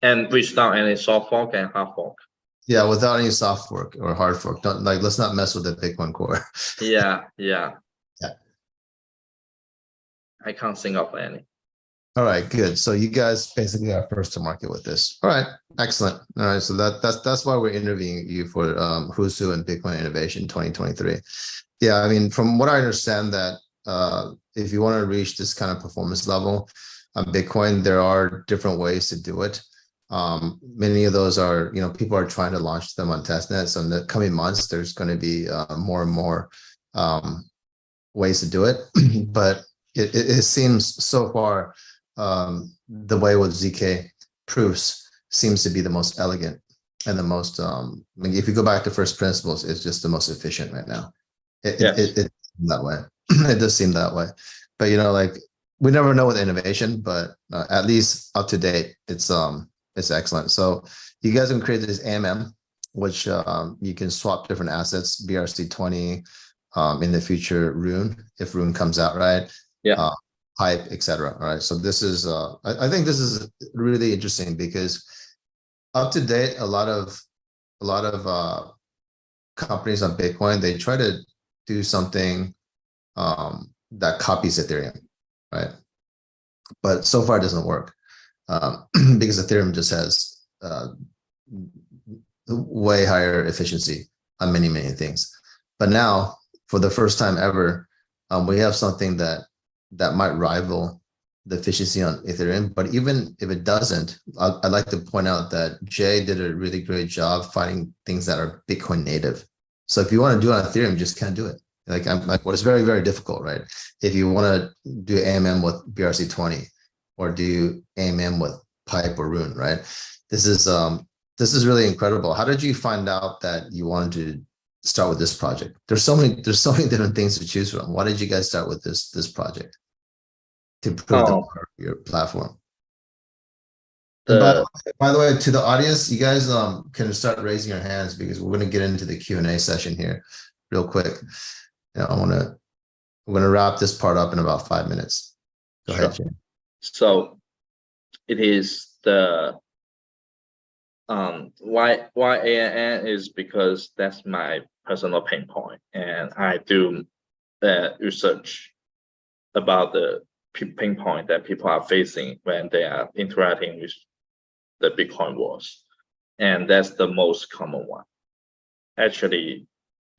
And without any soft fork and hard fork? Yeah, without any soft fork or hard fork. Don't, like, let's not mess with the Bitcoin core. Yeah. Yeah. I can't think of any. All right, good. So you guys basically are first to market with this. All right, excellent. All right, so that's why we're interviewing you for Who's Who and Bitcoin Innovation 2023. Yeah, I mean, from what I understand, that if you want to reach this kind of performance level on Bitcoin, there are different ways to do it. Many of those are, people are trying to launch them on testnet. So in the coming months, there's going to be more and more ways to do it, but it seems so far the way with ZK proofs seems to be the most elegant and the most. I mean, if you go back to first principles, it's just the most efficient right now. It that way. It does seem that way, but like we never know with innovation, but at least up to date, it's excellent. So you guys can create this AMM, which you can swap different assets, BRC20, in the future Rune, if Rune comes out, right? Yeah. Pipe, etc. All right. So this is I think this is really interesting because up to date, a lot of companies on Bitcoin, they try to do something that copies Ethereum, right? But so far it doesn't work because Ethereum just has way higher efficiency on many things. But now, for the first time ever, we have something that might rival the efficiency on Ethereum. But even if it doesn't, I'd like to point out that Jay did a really great job finding things that are Bitcoin native. So if you want to do it on Ethereum, you just can't do it. Well, it's very, very difficult, right? If you want to do AMM with BRC20 or do AMM with Pipe or Rune, right? This is really incredible. How did you find out that you wanted to start with this project? There's so many different things to choose from. Why did you guys start with this project to improve your platform? And by the way, to the audience, you guys can start raising your hands because we're going to get into the Q&A session here real quick. We're going to wrap this part up in about 5 minutes. Go ahead, Jim. So it is the why ANN is because that's my personal pain point, and I do research about the pain point that people are facing when they are interacting with the Bitcoin wars, and that's the most common one. Actually,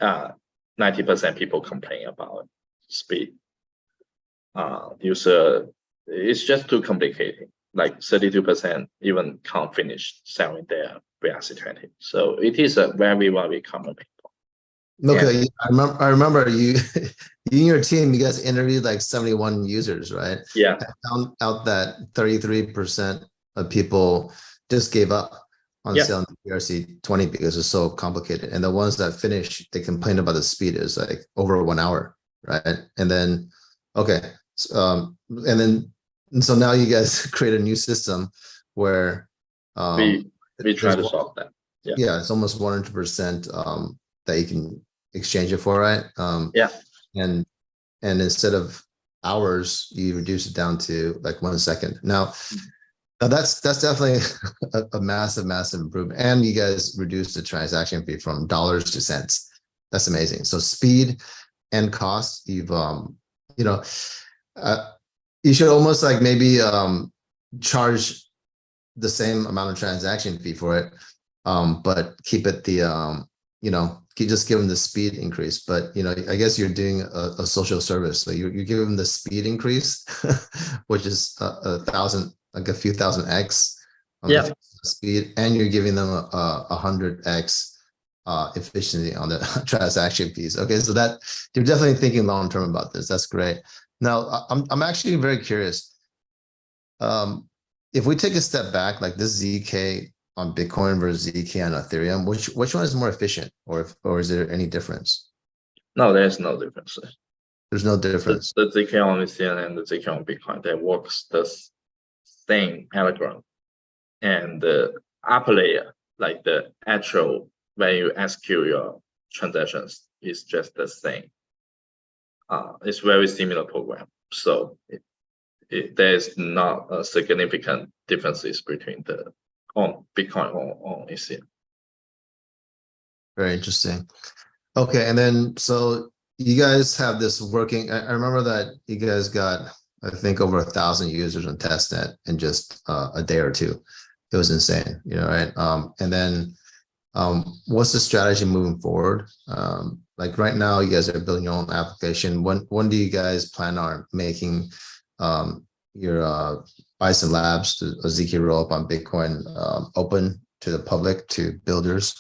90% people complain about speed. It's just too complicated. Like 32% even can't finish selling their BRC20. So it is a very, very common pain point. Okay, yeah. I remember you and your team, you guys interviewed like 71 users, right? Yeah. I found out that 33% of people just gave up on selling the BRC20 because it's so complicated. And the ones that finished, they complained about the speed. Is like over 1 hour, right? And then, so now you guys create a new system where we try to solve that. Yeah, it's almost 100% that you can exchange it for, right? And instead of hours, you reduce it down to like 1 second. Now that's definitely a massive improvement. And you guys reduce the transaction fee from dollars to cents. That's amazing. So speed and cost, you've you should almost like maybe charge the same amount of transaction fee for it, but keep it just give them the speed increase. But I guess you're doing a social service, so you give them the speed increase, which is a few thousand X speed, and you're giving them 100X efficiency on the transaction fees. Okay, so that you're definitely thinking long term about this. That's great. Now I'm actually very curious. If we take a step back, like this ZK on Bitcoin versus ZK on Ethereum, which one is more efficient, or is there any difference? No, there's no difference. There's no difference. The ZK on Ethereum and the ZK on Bitcoin, they works the same algorithm, and the upper layer, like the actual when you execute your transactions, is just the same. It's very similar program, so there's not a significant differences between the on Bitcoin or on Ethereum. Very interesting. Okay, and then so you guys have this working. I remember that you guys got, I think, over 1,000 users on testnet in just a day or two. It was insane, right? And then what's the strategy moving forward? Like right now, you guys are building your own application. When do you guys plan on making your Bison Labs, a ZK rollup on Bitcoin, open to the public, to builders,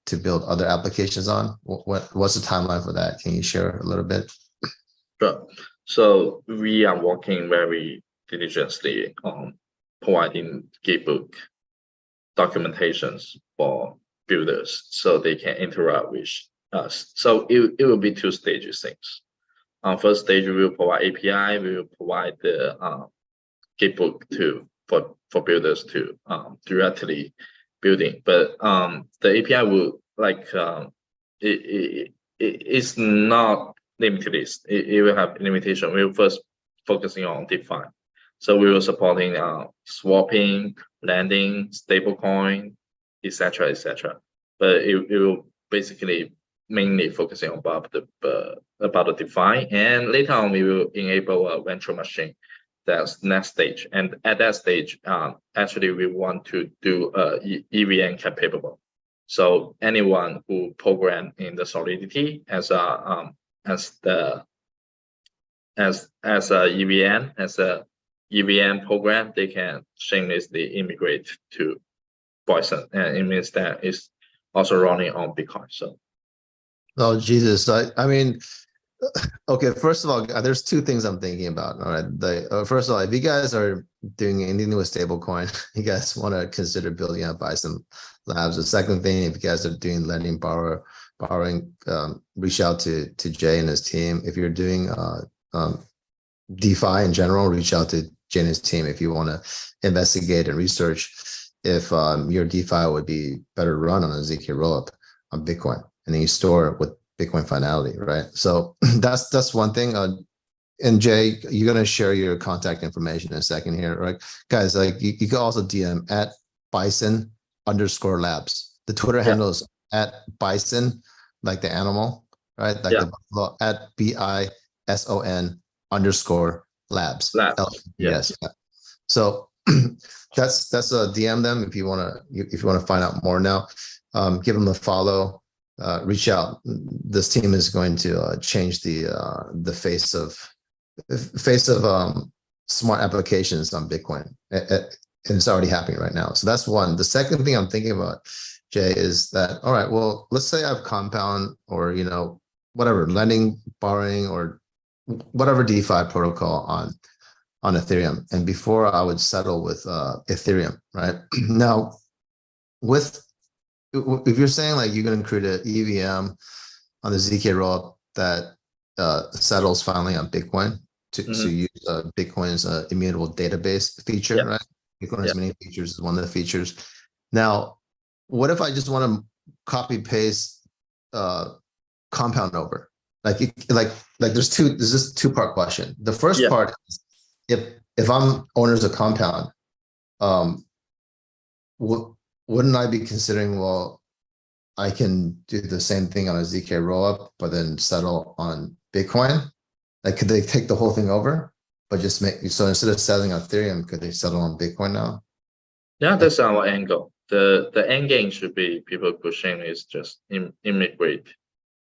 to build other applications on? What's the timeline for that? Can you share a little bit? Sure. So we are working very diligently on providing Gitbook documentations for builders so they can interact with us. So it will be two-stage things. First stage, we will provide API, we will provide the Gitbook for builders to directly building. But the API will it's not limited. It will have limitation. We will first focusing on DeFi. So we will supporting swapping, lending, stablecoin, etc., etc. But it will basically mainly focusing on about the DeFi, and later on we will enable a virtual machine. That's next stage, and at that stage, actually we want to do EVM capable. So anyone who program in the Solidity as a EVM program, they can shamelessly immigrate to Bison, and it means that it's also running on Bitcoin. So, oh Jesus, I mean, okay. First of all, there's two things I'm thinking about. All right, first of all, if you guys are doing anything with stablecoin, you guys want to consider building up Bison Labs. The second thing, if you guys are doing lending, borrowing, reach out to Jay and his team. If you're doing DeFi in general, reach out to Jay and his team if you want to investigate and research if your DeFi would be better run on a ZK rollup on Bitcoin, and then you store it with Bitcoin finality, right? So that's one thing. And Jay, you're gonna share your contact information in a second here, right? Guys, like you can also DM at Bison_labs. The Twitter handle is at Bison, like the animal, right? Like the buffalo, at BISON_labs. Yes. So that's a DM them if you want to find out more now. Give them a follow. Reach out. This team is going to change the face of smart applications on Bitcoin, and it's already happening right now. So that's one. The second thing I'm thinking about, Jay, is that all right? Well, let's say I have Compound or whatever lending, borrowing, or whatever DeFi protocol on Ethereum, and before I would settle with Ethereum, right? Now, if you're saying like you're going to create an EVM on the ZK rollup that settles finally on Bitcoin to use Bitcoin's immutable database feature, right? Bitcoin has many features, is one of the features. Now, what if I just want to copy paste Compound over? Like there's this two-part question. The first part is if I'm owners of Compound, wouldn't I be considering, well, I can do the same thing on a ZK rollup, but then settle on Bitcoin? Like, could they take the whole thing over, but just so instead of settling on Ethereum, could they settle on Bitcoin now? Yeah, that's our angle. The end game should be people pushing is just immigrate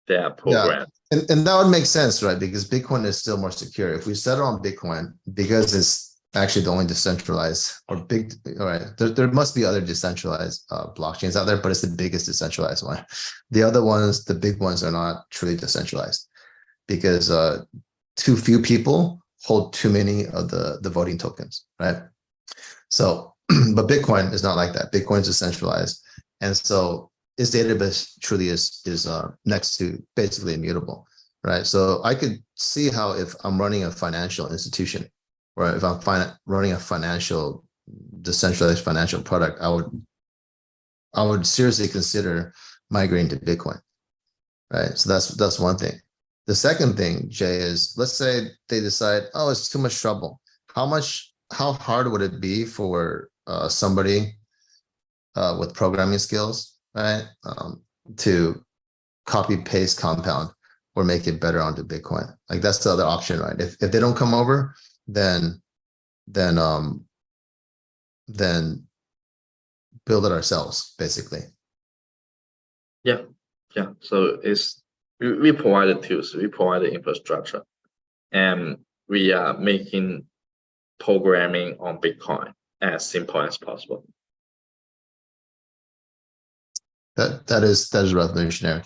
their program. Yeah. And that would make sense, right? Because Bitcoin is still more secure. If we settle on Bitcoin, because it's actually the only decentralized or big, all right, there must be other decentralized blockchains out there, but it's the biggest decentralized one. The other ones, the big ones, are not truly decentralized because too few people hold too many of the voting tokens, right? So, but Bitcoin is not like that. Bitcoin is decentralized, and so its database truly is next to basically immutable, right? So I could see how if I'm running a financial institution, or if I'm running a decentralized financial product, I would seriously consider migrating to Bitcoin, right? So that's one thing. The second thing, Jay, is let's say they decide, oh, it's too much trouble. How hard would it be for somebody with programming skills, right, to copy paste Compound or make it better onto Bitcoin? Like that's the other option, right? If they don't come over, then build it ourselves, basically. Yeah. So we provide the tools, we provide the infrastructure, and we are making programming on Bitcoin as simple as possible. That is revolutionary.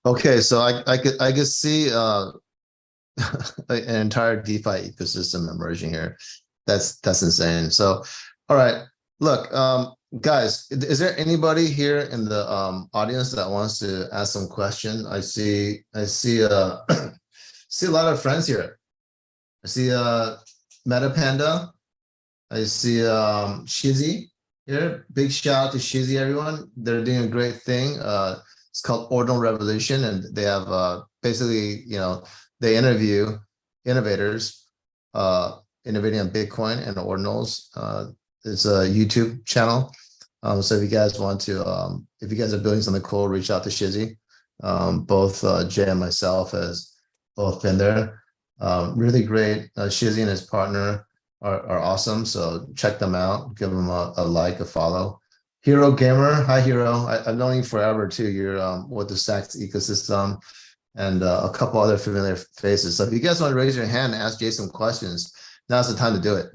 Okay, so I could see an entire DeFi ecosystem emerging here. That's insane. So, all right, look, guys, is there anybody here in the audience that wants to ask some question? I see see a lot of friends here. I see Metapanda. I see Shizzy here. Big shout out to Shizzy, everyone. They're doing a great thing. It's called Ordinal Revolution, and they have basically, they interview innovators innovating on Bitcoin and ordinals. It's a YouTube channel. So if you guys want to, if you guys are building something cool, reach out to Shizzy. Both Jay and myself has both been there. Really great. Shizzy and his partner are awesome. So check them out. Give them a like, a follow. Hero Gamer, hi Hero. I've known you forever too. You're with the Stacks ecosystem and a couple other familiar faces. So if you guys want to raise your hand and ask Jay some questions, now's the time to do it.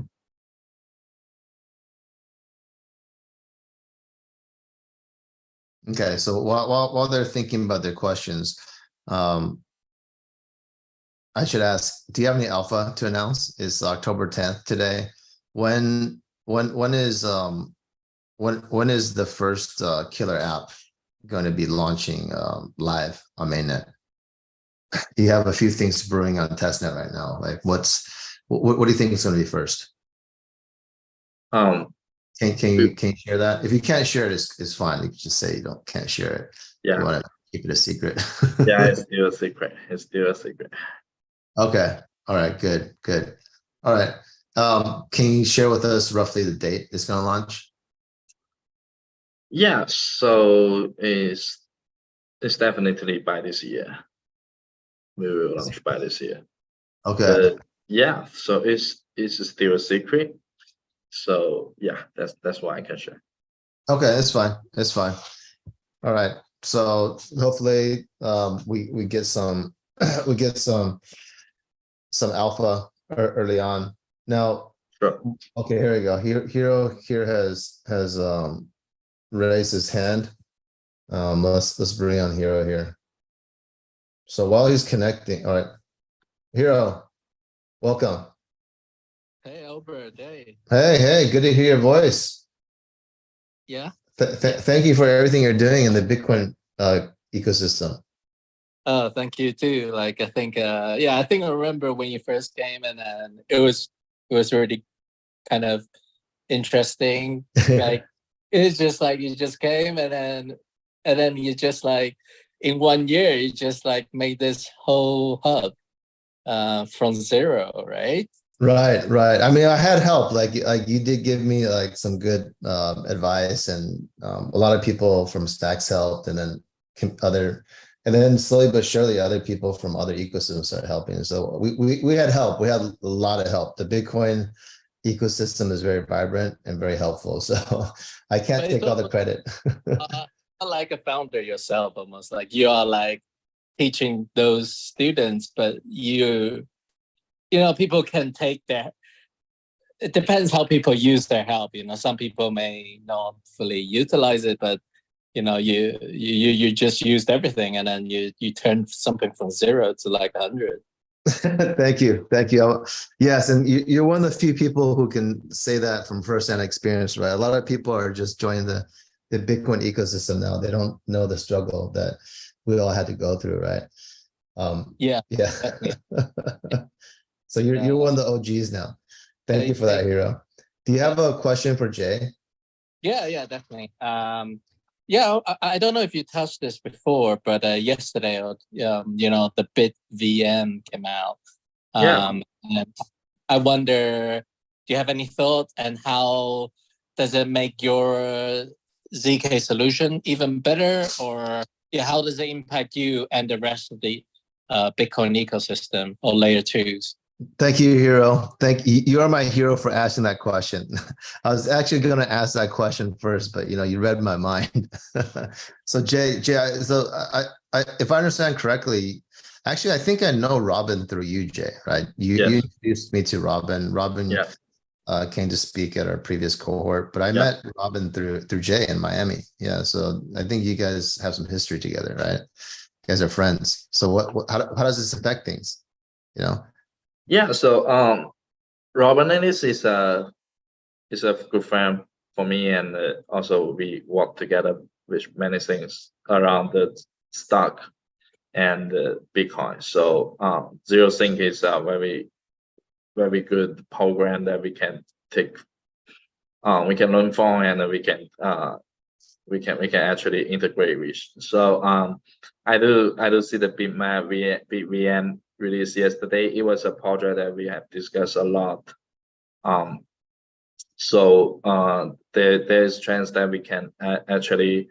Okay, so while they're thinking about their questions, I should ask, do you have any alpha to announce? It's October 10th today. When is when is the first killer app going to be launching live on mainnet? You have a few things brewing on testnet right now. Like what do you think is going to be first? Can you share that? If you can't share it, it's fine. You can just say you can't share it. Yeah. You want to keep it a secret. Yeah, it's still a secret. It's still a secret. Okay. All right. Good. All right. Can you share with us roughly the date it's going to launch? Yeah. So it's definitely by this year. We will launch by this year. Okay. Yeah. So it's still a secret. So yeah, that's why I can share. Okay, that's fine. All right. So hopefully we get some alpha early on. Now, sure. Okay, here we go. Hero here has raised his hand. Let's bring on Hero here. So while he's connecting, all right, Hero, welcome. Hey, Albert. Hey. Hey, good to hear your voice. Yeah. Thank you for everything you're doing in the Bitcoin ecosystem. Oh, thank you too. Like, I think, I think I remember when you first came, and then it was really kind of interesting. Like, it's just like you just came, and then you just like in 1 year you just like made this whole hub from zero, right? Right. I mean, I had help. Like you did give me like some good advice, and a lot of people from Stacks helped, and then slowly but surely other people from other ecosystems started helping. So we had help. We had a lot of help. The Bitcoin ecosystem is very vibrant and very helpful. So I can't take all the credit. Like a founder yourself, almost like you are like teaching those students, but people can take it depends how people use their help. Some people may not fully utilize it, but you just used everything, and then you turned something from 0 to like 100. Thank you. Yes, and you're one of the few people who can say that from firsthand experience, right? A lot of people are just joining the Bitcoin ecosystem now. They don't know the struggle that we all had to go through, right? Yeah. So you're one of the OGs now. Thank you for that, Hero. Do you have a question for Jay? Yeah, definitely. I don't know if you touched this before, but yesterday, the BitVM came out. And I wonder, do you have any thoughts, and how does it make your ZK solution even better, or how does it impact you and the rest of the Bitcoin ecosystem or layer 2s? Thank you, Hero. You are my hero for asking that question. I was actually going to ask that question first, but you read my mind. So Jay, so I if I understand correctly, actually I think I know Robin through you, Jay, right? You introduced me to Robin. Robin came to speak at our previous cohort, but I met Robin through Jay in Miami. Yeah, so I think you guys have some history together, right? You guys are friends. So how does this affect things? you know? Yeah. So Robert Ellis is a good friend for me, and also we work together with many things around the stock and Bitcoin. So ZeroThink is a very good program that we can take. We can learn from, and we can actually integrate with. So I do see the Bitmap BVM released yesterday. It was a project that we have discussed a lot. So there's chance that we can actually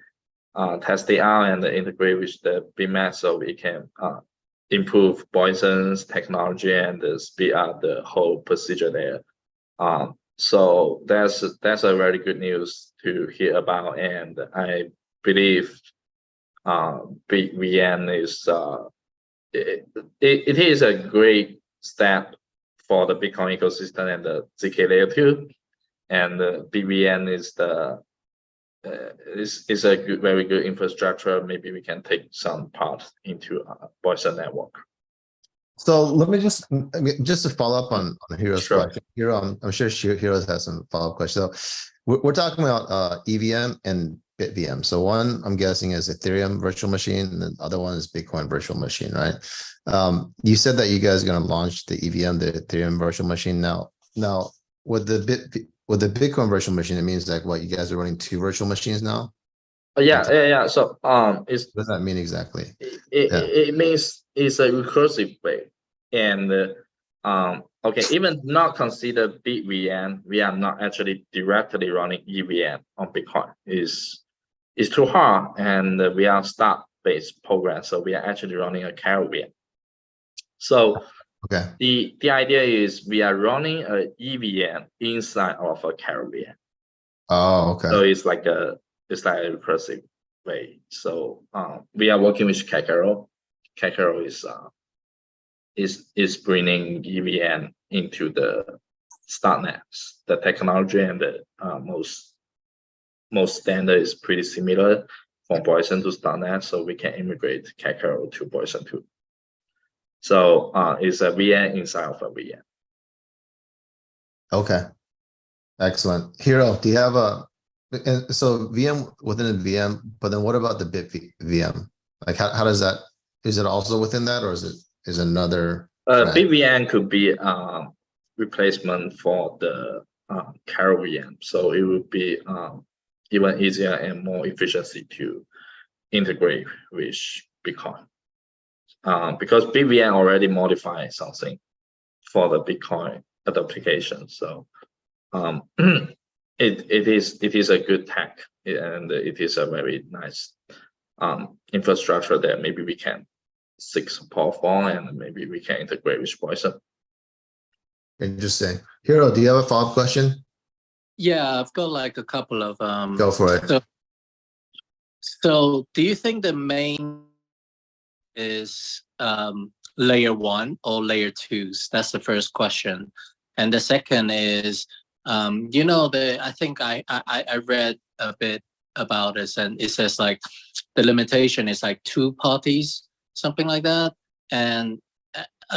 test it out and integrate with the Bitmap, so we can improve Boison's technology and speed up the whole procedure there. So that's a very good news to hear about, and I believe BVM is it is a great step for the Bitcoin ecosystem and the ZK layer 2, and the BVM is is a very good infrastructure. Maybe we can take some part into Boison network. So let me just to follow up on Hero's Sure. question. Hero, I'm sure Hero has some follow-up questions. So we're talking about EVM and BitVM. So one, I'm guessing, is Ethereum virtual machine, and the other one is Bitcoin virtual machine, right? You said that you guys are going to launch the EVM, the Ethereum virtual machine now. With the Bitcoin virtual machine, it means like what, you guys are running 2 virtual machines now? Yeah. So what does that mean exactly? It means it's a recursive way, and okay, even not consider BitVM, we are not actually directly running EVM on Bitcoin. It's too hard, and we are stack-based program, so we are actually running a Caribbean. So okay, the idea is we are running a EVM inside of a Caribbean. Oh, okay. So it's like a recursive way. So we are working with Kakaro. Kakaro is bringing EVM into the StarNets. The technology and the most standard is pretty similar from Boison to StarNet, so we can immigrate Kakaro to Boison too. So it's a VM inside of a VM. Okay, excellent. Hero, do you have and so VM within a VM, but then what about the BitVM? Like how does that, is it also within that, or is it another? BitVM could be replacement for the Caribbean, so it would be even easier and more efficiency to integrate with Bitcoin. Because BitVM already modified something for the Bitcoin application, so it is a good tech, and it is a very nice infrastructure that maybe we can seek support for, and maybe we can integrate with Boison. Interesting. Hero, do you have a follow-up question? Yeah, I've got like a couple of Go for it. So do you think the main is layer 1 or layer 2s? That's the first question. And the second is, you know, I think I read a bit about this, and it says like the limitation is like 2 parties, something like that. And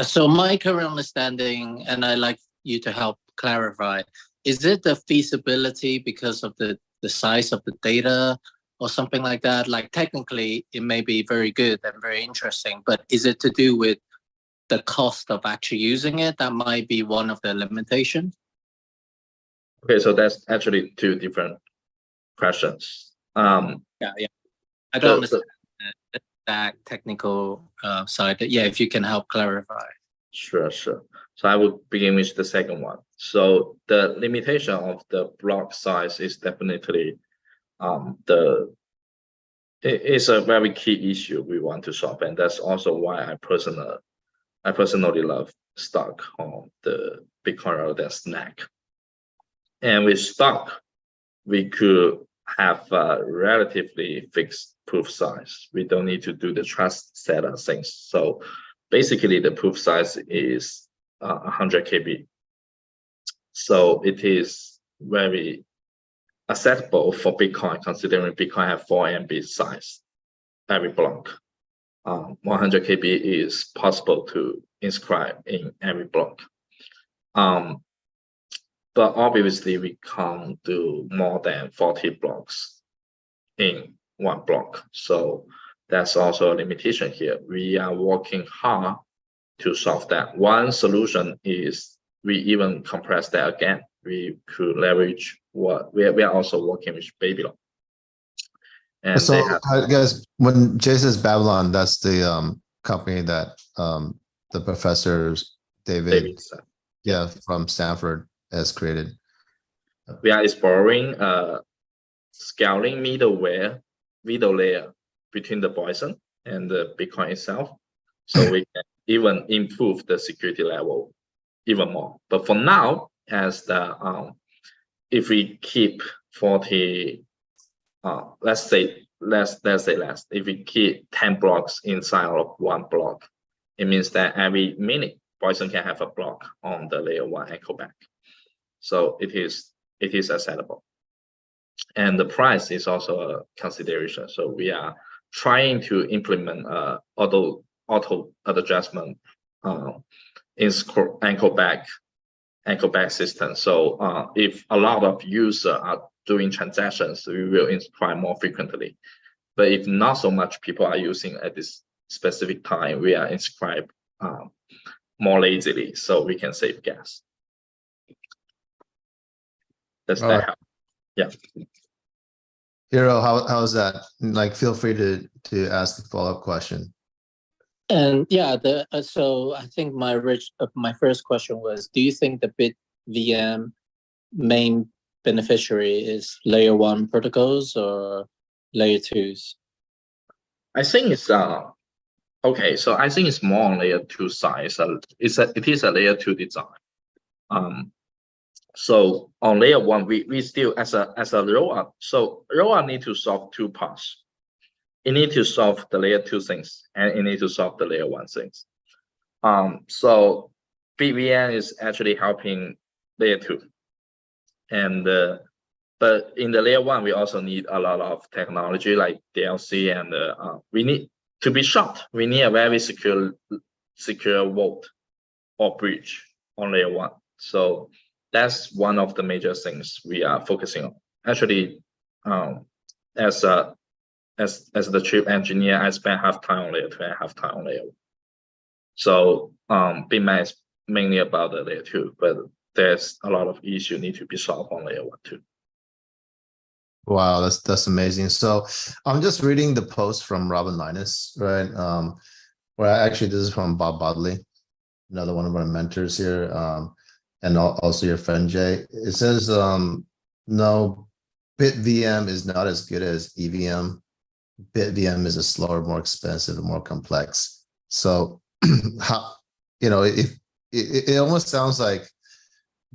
so my current understanding, and I'd like you to help clarify, is it the feasibility because of the size of the data or something like that? Like technically it may be very good and very interesting, but is it to do with the cost of actually using it? That might be one of the limitations. Okay, so that's actually 2 different questions. Yeah. I don't understand that technical side. Yeah, if you can help clarify. Sure. So I will begin with the second one. So the limitation of the block size is definitely it's a very key issue we want to solve, and that's also why I personally love stock on the Bitcoin rather than Snack. And with stock, we could have a relatively fixed proof size. We don't need to do the trust setup things. So basically the proof size is 100 KB. So it is very acceptable for Bitcoin, considering Bitcoin have 4 MB size every block. 100 KB is possible to inscribe in every block. But obviously we can't do more than 40 blocks in one block. So that's also a limitation here. We are working hard to solve that. One solution is we even compress that again. We could leverage what we are also working with Babylon. And so I guess when Jay says Babylon, that's the company that the professors David from Stanford has created. We are exploring scaling middle layer between the Bison and the Bitcoin itself, so we can even improve the security level even more. But for now, as the if we keep 40, let's say if we keep 10 blocks inside of one block, it means that every minute Bison can have a block on the layer 1 echo back. So it is acceptable. And the price is also a consideration. So we are trying to implement auto adjustment in echo back system. So if a lot of users are doing transactions, we will inscribe more frequently. But if not so much people are using at this specific time, we are inscribe more lazily, so we can save gas. Does that help? Yeah. Hiro, how's that? Like, feel free to ask a follow-up question. And yeah, so I think my first question was, do you think the BitVM main beneficiary is layer 1 protocols or layer 2s? I think it's okay. So I think it's more on layer 2 side. So it is a layer 2 design. So on layer 1, we still as a rollup. So rollup need to solve 2 parts. It need to solve the layer 2 things, and it need to solve the layer 1 things. So BitVM is actually helping layer 2, and but in the layer 1 we also need a lot of technology like DLC, and we need to be short. We need a very secure vault or bridge on layer 1. So that's one of the major things we are focusing on. Actually, as the chip engineer, I spent half time on layer 2 and half time on layer 1. So BitMEX is mainly about the layer 2, but there's a lot of issues need to be solved on layer 1 too. Wow, that's amazing. So I'm just reading the post from Robin Linus, right? Well, actually, this is from Bob Bodley, another one of our mentors here, and also your friend Jay. It says, no, BitVM is not as good as EVM. BitVM is a slower, more expensive, and more complex. So, how, if it almost sounds like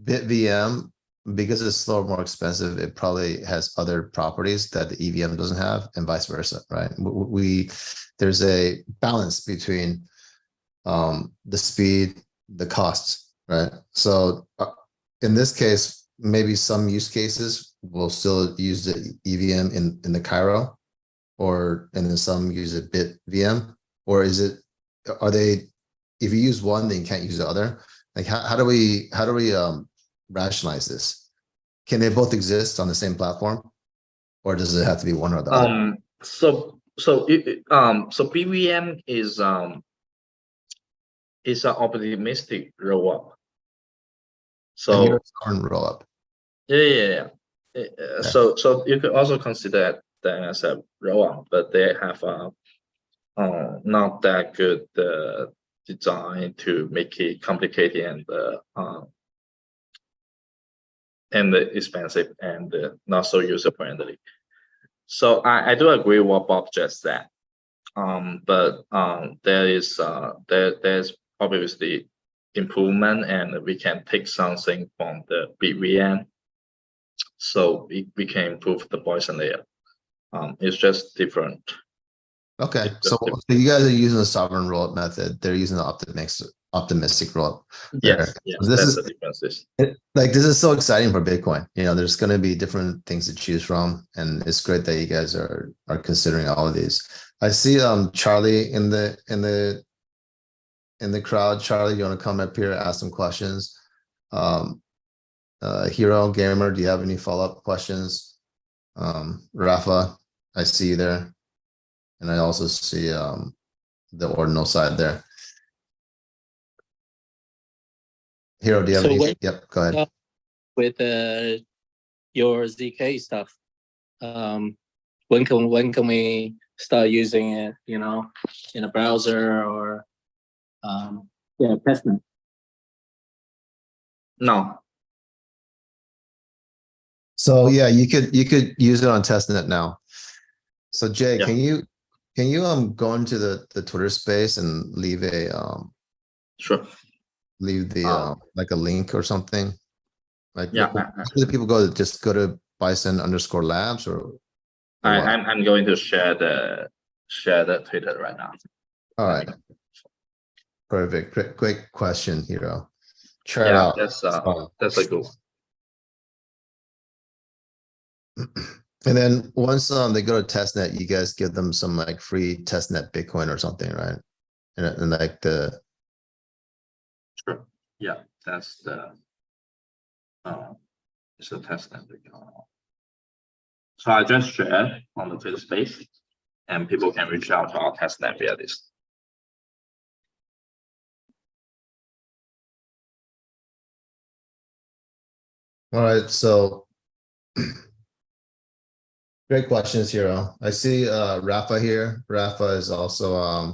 BitVM, because it's slower, more expensive, it probably has other properties that the EVM doesn't have, and vice versa, right? There's a balance between the speed, the costs, right? So in this case, maybe some use cases will still use the EVM in the Cairo, and then some use a BitVM, or are they? If you use one, then you can't use the other. Like, how do we rationalize this? Can they both exist on the same platform, or does it have to be one or the other? So BitVM is an optimistic rollup. So rollup. Yeah. So you could also consider that as a rollup, but they have not that good design to make it complicated and expensive and not so user friendly. So I do agree with what Bob just said. But there's obviously improvement, and we can take something from the BitVM, so we can improve the Bison layer. It's just different. Okay, so you guys are using the sovereign rollup method. They're using the optimistic rollup. Yes, that's the differences. This is so exciting for Bitcoin. There's going to be different things to choose from, and it's great that you guys are considering all of these. I see Charlie in the crowd. Charlie, you want to come up here, ask some questions? Hero Gamer, do you have any follow-up questions? Rafa, I see you there. And I also see the ordinal side there. Hero, do you have So any? when- Yep, go ahead. With your ZK stuff, when can we start using it? You know, in a browser or testnet. No, So yeah, you could use it on testnet now. So Jay, Yeah. can you go into the Twitter space and leave a sure. like a link or something? Like Yeah, where do the people go to just go to Bison_labs or what? I'm going to share the Twitter right now. All right. Perfect. Great question, Hero. Try it Yeah, out. that's fun. that's a good one. And then once they go to testnet, you guys give them some like free testnet Bitcoin or something, right? And like the Sure. Yeah, that's the it's a test net. So I just shared on the Twitter space, and people can reach out to our testnet via this. all right, so great questions, Hero. I see Rafa here. Rafa is also a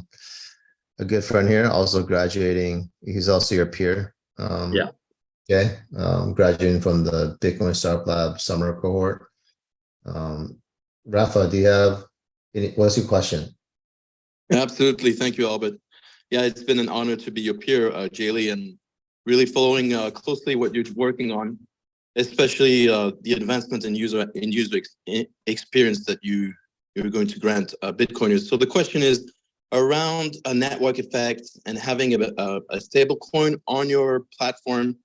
good friend here, also graduating. He's also your peer. Yeah. Okay, graduating from the Bitcoin Startup Lab summer cohort. Rafa, do you have what's your question? Absolutely. Thank you, Albert. Yeah, it's been an honor to be your peer, Jaylee, and really following closely what you're working on, especially the advancements in user experience that you're going to grant Bitcoiners. So the question is around a network effect and having a stable coin on your platform.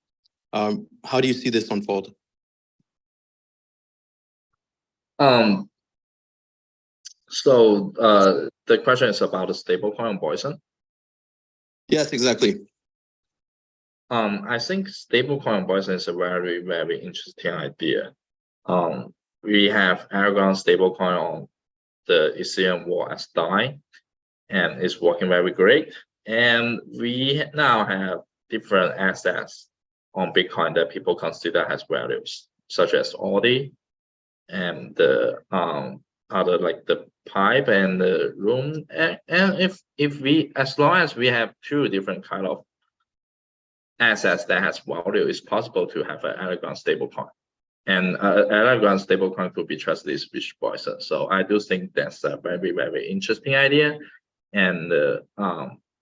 How do you see this unfold? So the question is about the stablecoin on Bison. Yes, exactly. I think stablecoin on Bison is a very, very interesting idea. We have Aragon stablecoin on the Ethereum wall as DAI, and it's working very great. And we now have different assets on Bitcoin that people consider as values, such as Audi and the other like the pipe and the room. And if we, as long as we have two different kind of assets that has value, it's possible to have an Aragon stablecoin. And Aragon stablecoin could be trusted with Bison. So I do think that's a very, very interesting idea. And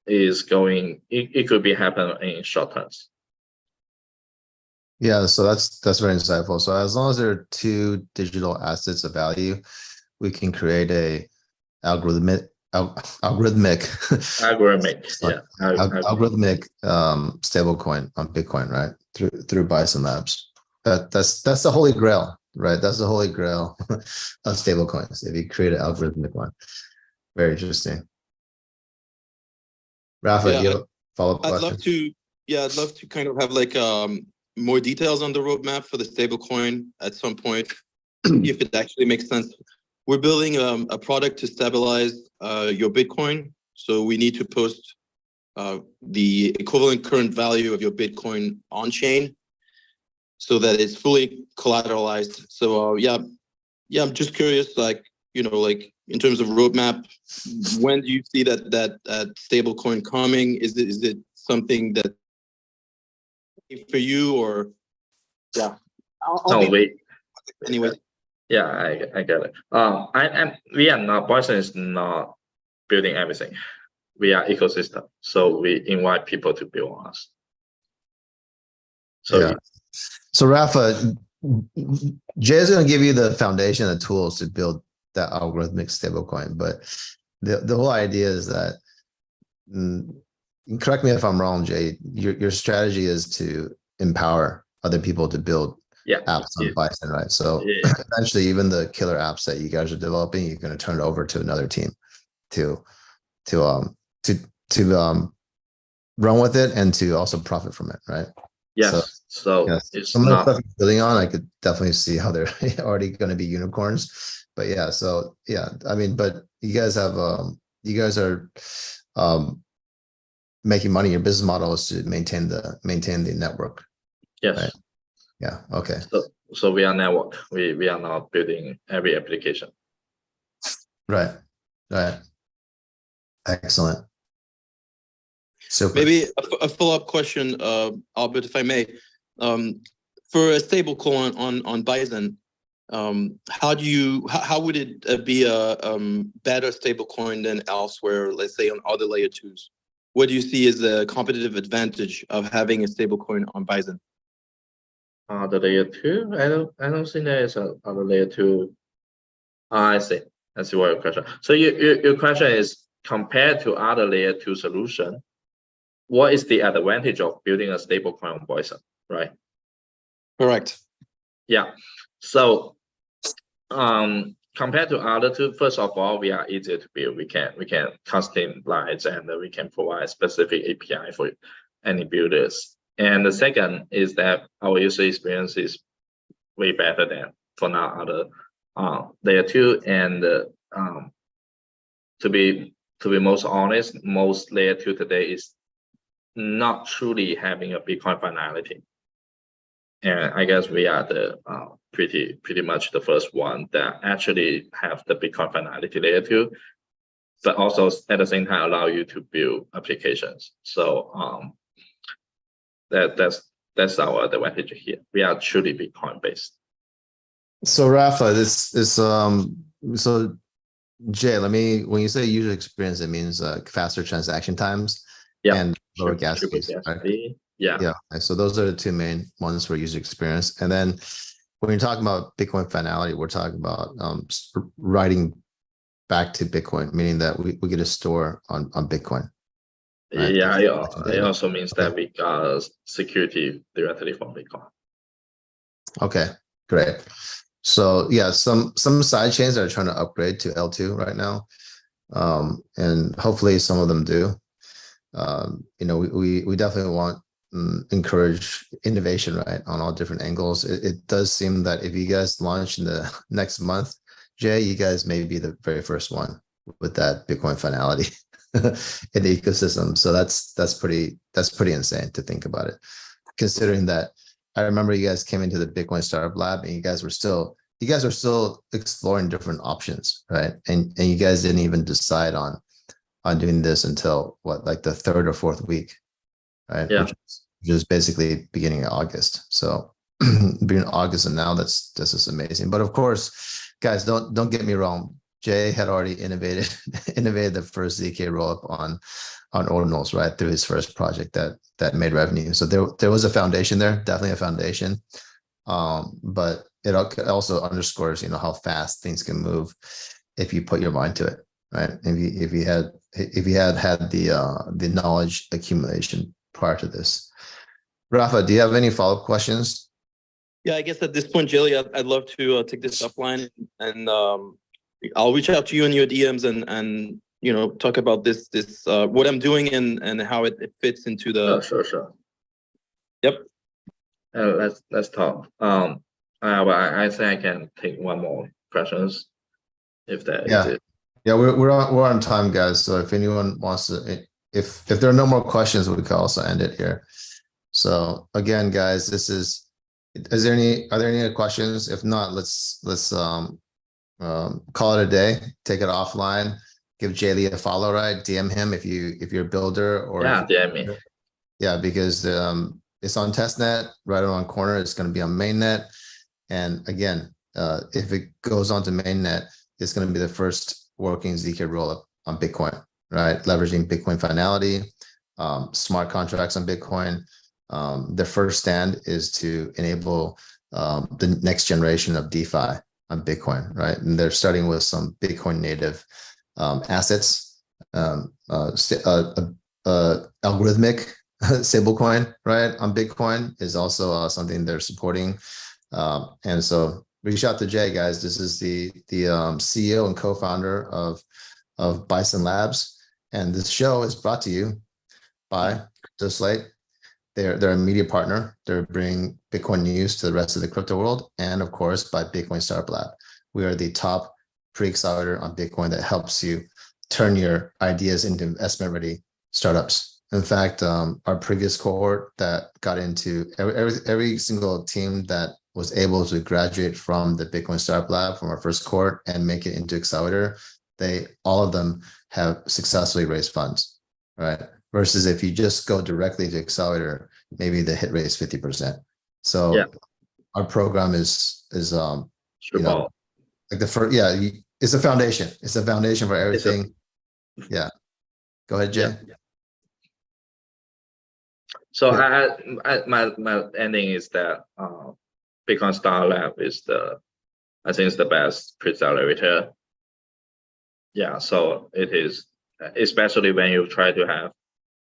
it could be happen in short terms. Yeah, so that's very insightful. So as long as there are two digital assets of value, we can create a algorithmic stablecoin on Bitcoin, right? Through Bison Labs. That's the holy grail, right? That's the holy grail of stablecoins. If you create an algorithmic one, very interesting. Rafa, do you have a follow-up question? I'd love to kind of have like more details on the roadmap for the stablecoin at some point, if it actually makes sense. We're building a product to stabilize your Bitcoin. So we need to post the equivalent current value of your Bitcoin on chain so that it's fully collateralized. So I'm just curious, like, like in terms of roadmap, when do you see that stablecoin coming? Is it something that for you or anyway? Yeah, I get it. Bison is not building everything. We are ecosystem, so we invite people to build on us. So yeah. So Rafa, Jay is going to give you the foundation and tools to build that algorithmic stablecoin, but the whole idea is that, correct me if I'm wrong, Jay, your strategy is to empower other people to build apps on Bison, right? So eventually even the killer apps that you guys are developing, you're going to turn it over to another team. to run with it and to also profit from it, right? Yes. So Yes, it's some of the not. stuff you're building on, I could definitely see how they're already going to be unicorns. But yeah, so yeah, I mean, but you guys are making money. Your business model is to maintain the network. Yes. Right. Yeah. Okay. So we are network. We are not building every application. Right. Right. Excellent. So Maybe a follow-up question, Albert, if I may. For a stable coin on Bison, how would it be a better stable coin than elsewhere, let's say on other layer twos? What do you see as the competitive advantage of having a stable coin on Bison? The layer two, I don't think there is a other layer two. I see. I see what your question. So your question is compared to other layer two solution, what is the advantage of building a stable coin on Bison, right? Correct. Yeah. So compared to other two, first of all, we are easier to build. We can customize and we can provide specific API for any builders. And the second is that our user experience is way better than for now other layer two. And to be most honest, most layer two today is not truly having a Bitcoin finality. And I guess we are the pretty much the first one that actually have the Bitcoin finality layer two, but also at the same time allow you to build applications. So that's our advantage here. We are truly Bitcoin based. So Rafa, this is so Jay, when you say user experience, it means faster transaction times and lower gas fees. Right? Yeah. So those are the two main ones for user experience. And then when you're talking about Bitcoin finality, we're talking about writing back to Bitcoin, meaning that we get a store on Bitcoin. Right? Yeah, it also means that we got security directly from Bitcoin. Okay, great. So yeah, some side chains are trying to upgrade to L2 right now, and hopefully some of them do. We definitely want encourage innovation, right, on all different angles. It does seem that if you guys launch in the next month, Jay, you guys may be the very first one with that Bitcoin finality in the ecosystem. So that's pretty insane to think about it, considering that I remember you guys came into the Bitcoin Startup Lab and you guys were still exploring different options, right? And you guys didn't even decide on doing this until what, like the third or fourth week, right? Yeah. Which is basically beginning of August. So beginning of August, and now that's just amazing. But of course, guys, don't get me wrong. Jay had already innovated the first ZK rollup on Ordinals, right, through his first project that made revenue. So there was a foundation there, definitely a foundation. But it also underscores, how fast things can move if you put your mind to it, right? If you had the knowledge accumulation prior to this. Rafa, do you have any follow-up questions? Yeah, I guess at this point, Jelly, I'd love to take this offline, and I'll reach out to you in your DMs and talk about this what I'm doing and how it fits into the. Sure. Yep. Let's talk. I think I can take one more questions if that is it. Yeah, we're on time, guys. So if anyone wants to, if there are no more questions, we can also end it here. So again, guys, are there any other questions? If not, let's call it a day, take it offline, give Jay Lee a follow, right? DM him if you're a builder or DM me. Yeah, because it's on testnet right around the corner. It's going to be on mainnet. And again, if it goes onto mainnet, it's going to be the first working ZK rollup on Bitcoin, right? Leveraging Bitcoin finality, smart contracts on Bitcoin. The first stand is to enable the next generation of DeFi on Bitcoin, right? And they're starting with some Bitcoin native assets, algorithmic stablecoin, right, on Bitcoin is also something they're supporting. And so reach out to Jay, guys. This is the CEO and co-founder of of Bison Labs. And this show is brought to you by CryptoSlate. They're a media partner. They're bringing Bitcoin news to the rest of the crypto world. And of course, by Bitcoin Startup Lab. We are the top pre-accelerator on Bitcoin that helps you turn your ideas into investment-ready startups. In fact, our previous cohort that got into every single team that was able to graduate from the Bitcoin Startup Lab from our first cohort and make it into accelerator, all of them have successfully raised funds, right? Versus if you just go directly to accelerator, maybe the hit rate is 50%. So Yeah. our program is Sure. you know, like the first, it's a foundation. It's a foundation for everything. Yeah. Go ahead, Jay. Yeah. So Yeah. my ending is that Bitcoin Startup Lab is I think it's the best pre-accelerator. Yeah, so it is, especially when you try to have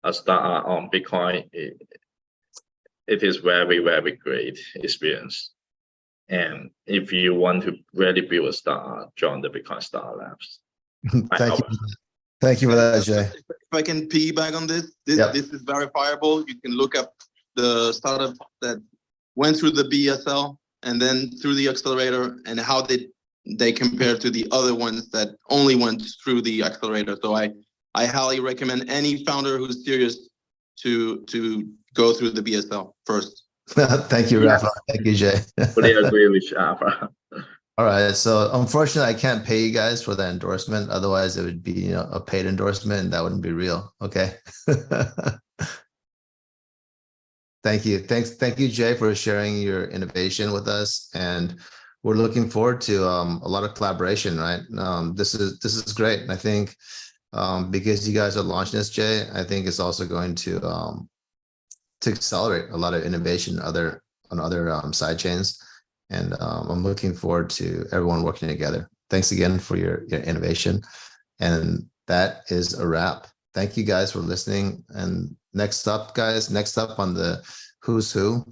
a startup on Bitcoin, it is very, very great experience. And if you want to really build a startup, join the Bitcoin Startup Labs. Thank you. Thank you for that, Jay. If I can piggyback on this, Yep. this is verifiable. You can look up the startup that went through the BSL and then through the accelerator and how they compare to the other ones that only went through the accelerator. So I highly recommend any founder who's serious to go through the BSL first. Thank you, Rafa. Thank you, Jay. Fully agree with Rafa. All right. So unfortunately, I can't pay you guys for the endorsement. Otherwise, it would be a paid endorsement, and that wouldn't be real. Okay. Thank you. Thank you, Jay, for sharing your innovation with us. And we're looking forward to a lot of collaboration, right? This is great. And I think because you guys are launching this, Jay, I think it's also going to accelerate a lot of innovation on other side chains. And I'm looking forward to everyone working together. Thanks again for your innovation. And that is a wrap. Thank you guys for listening. And next up on the Who's Who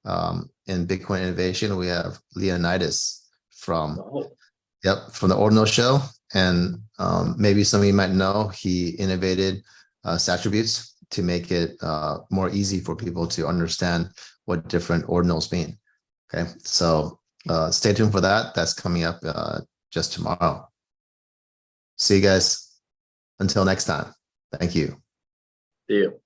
in Bitcoin innovation, we have Leonidas from the Ordinal Show. And maybe some of you might know he innovated Sattributes to make it more easy for people to understand what different ordinals mean. Okay, so stay tuned for that. That's coming up just tomorrow. See you guys. Until next time. Thank you. See you.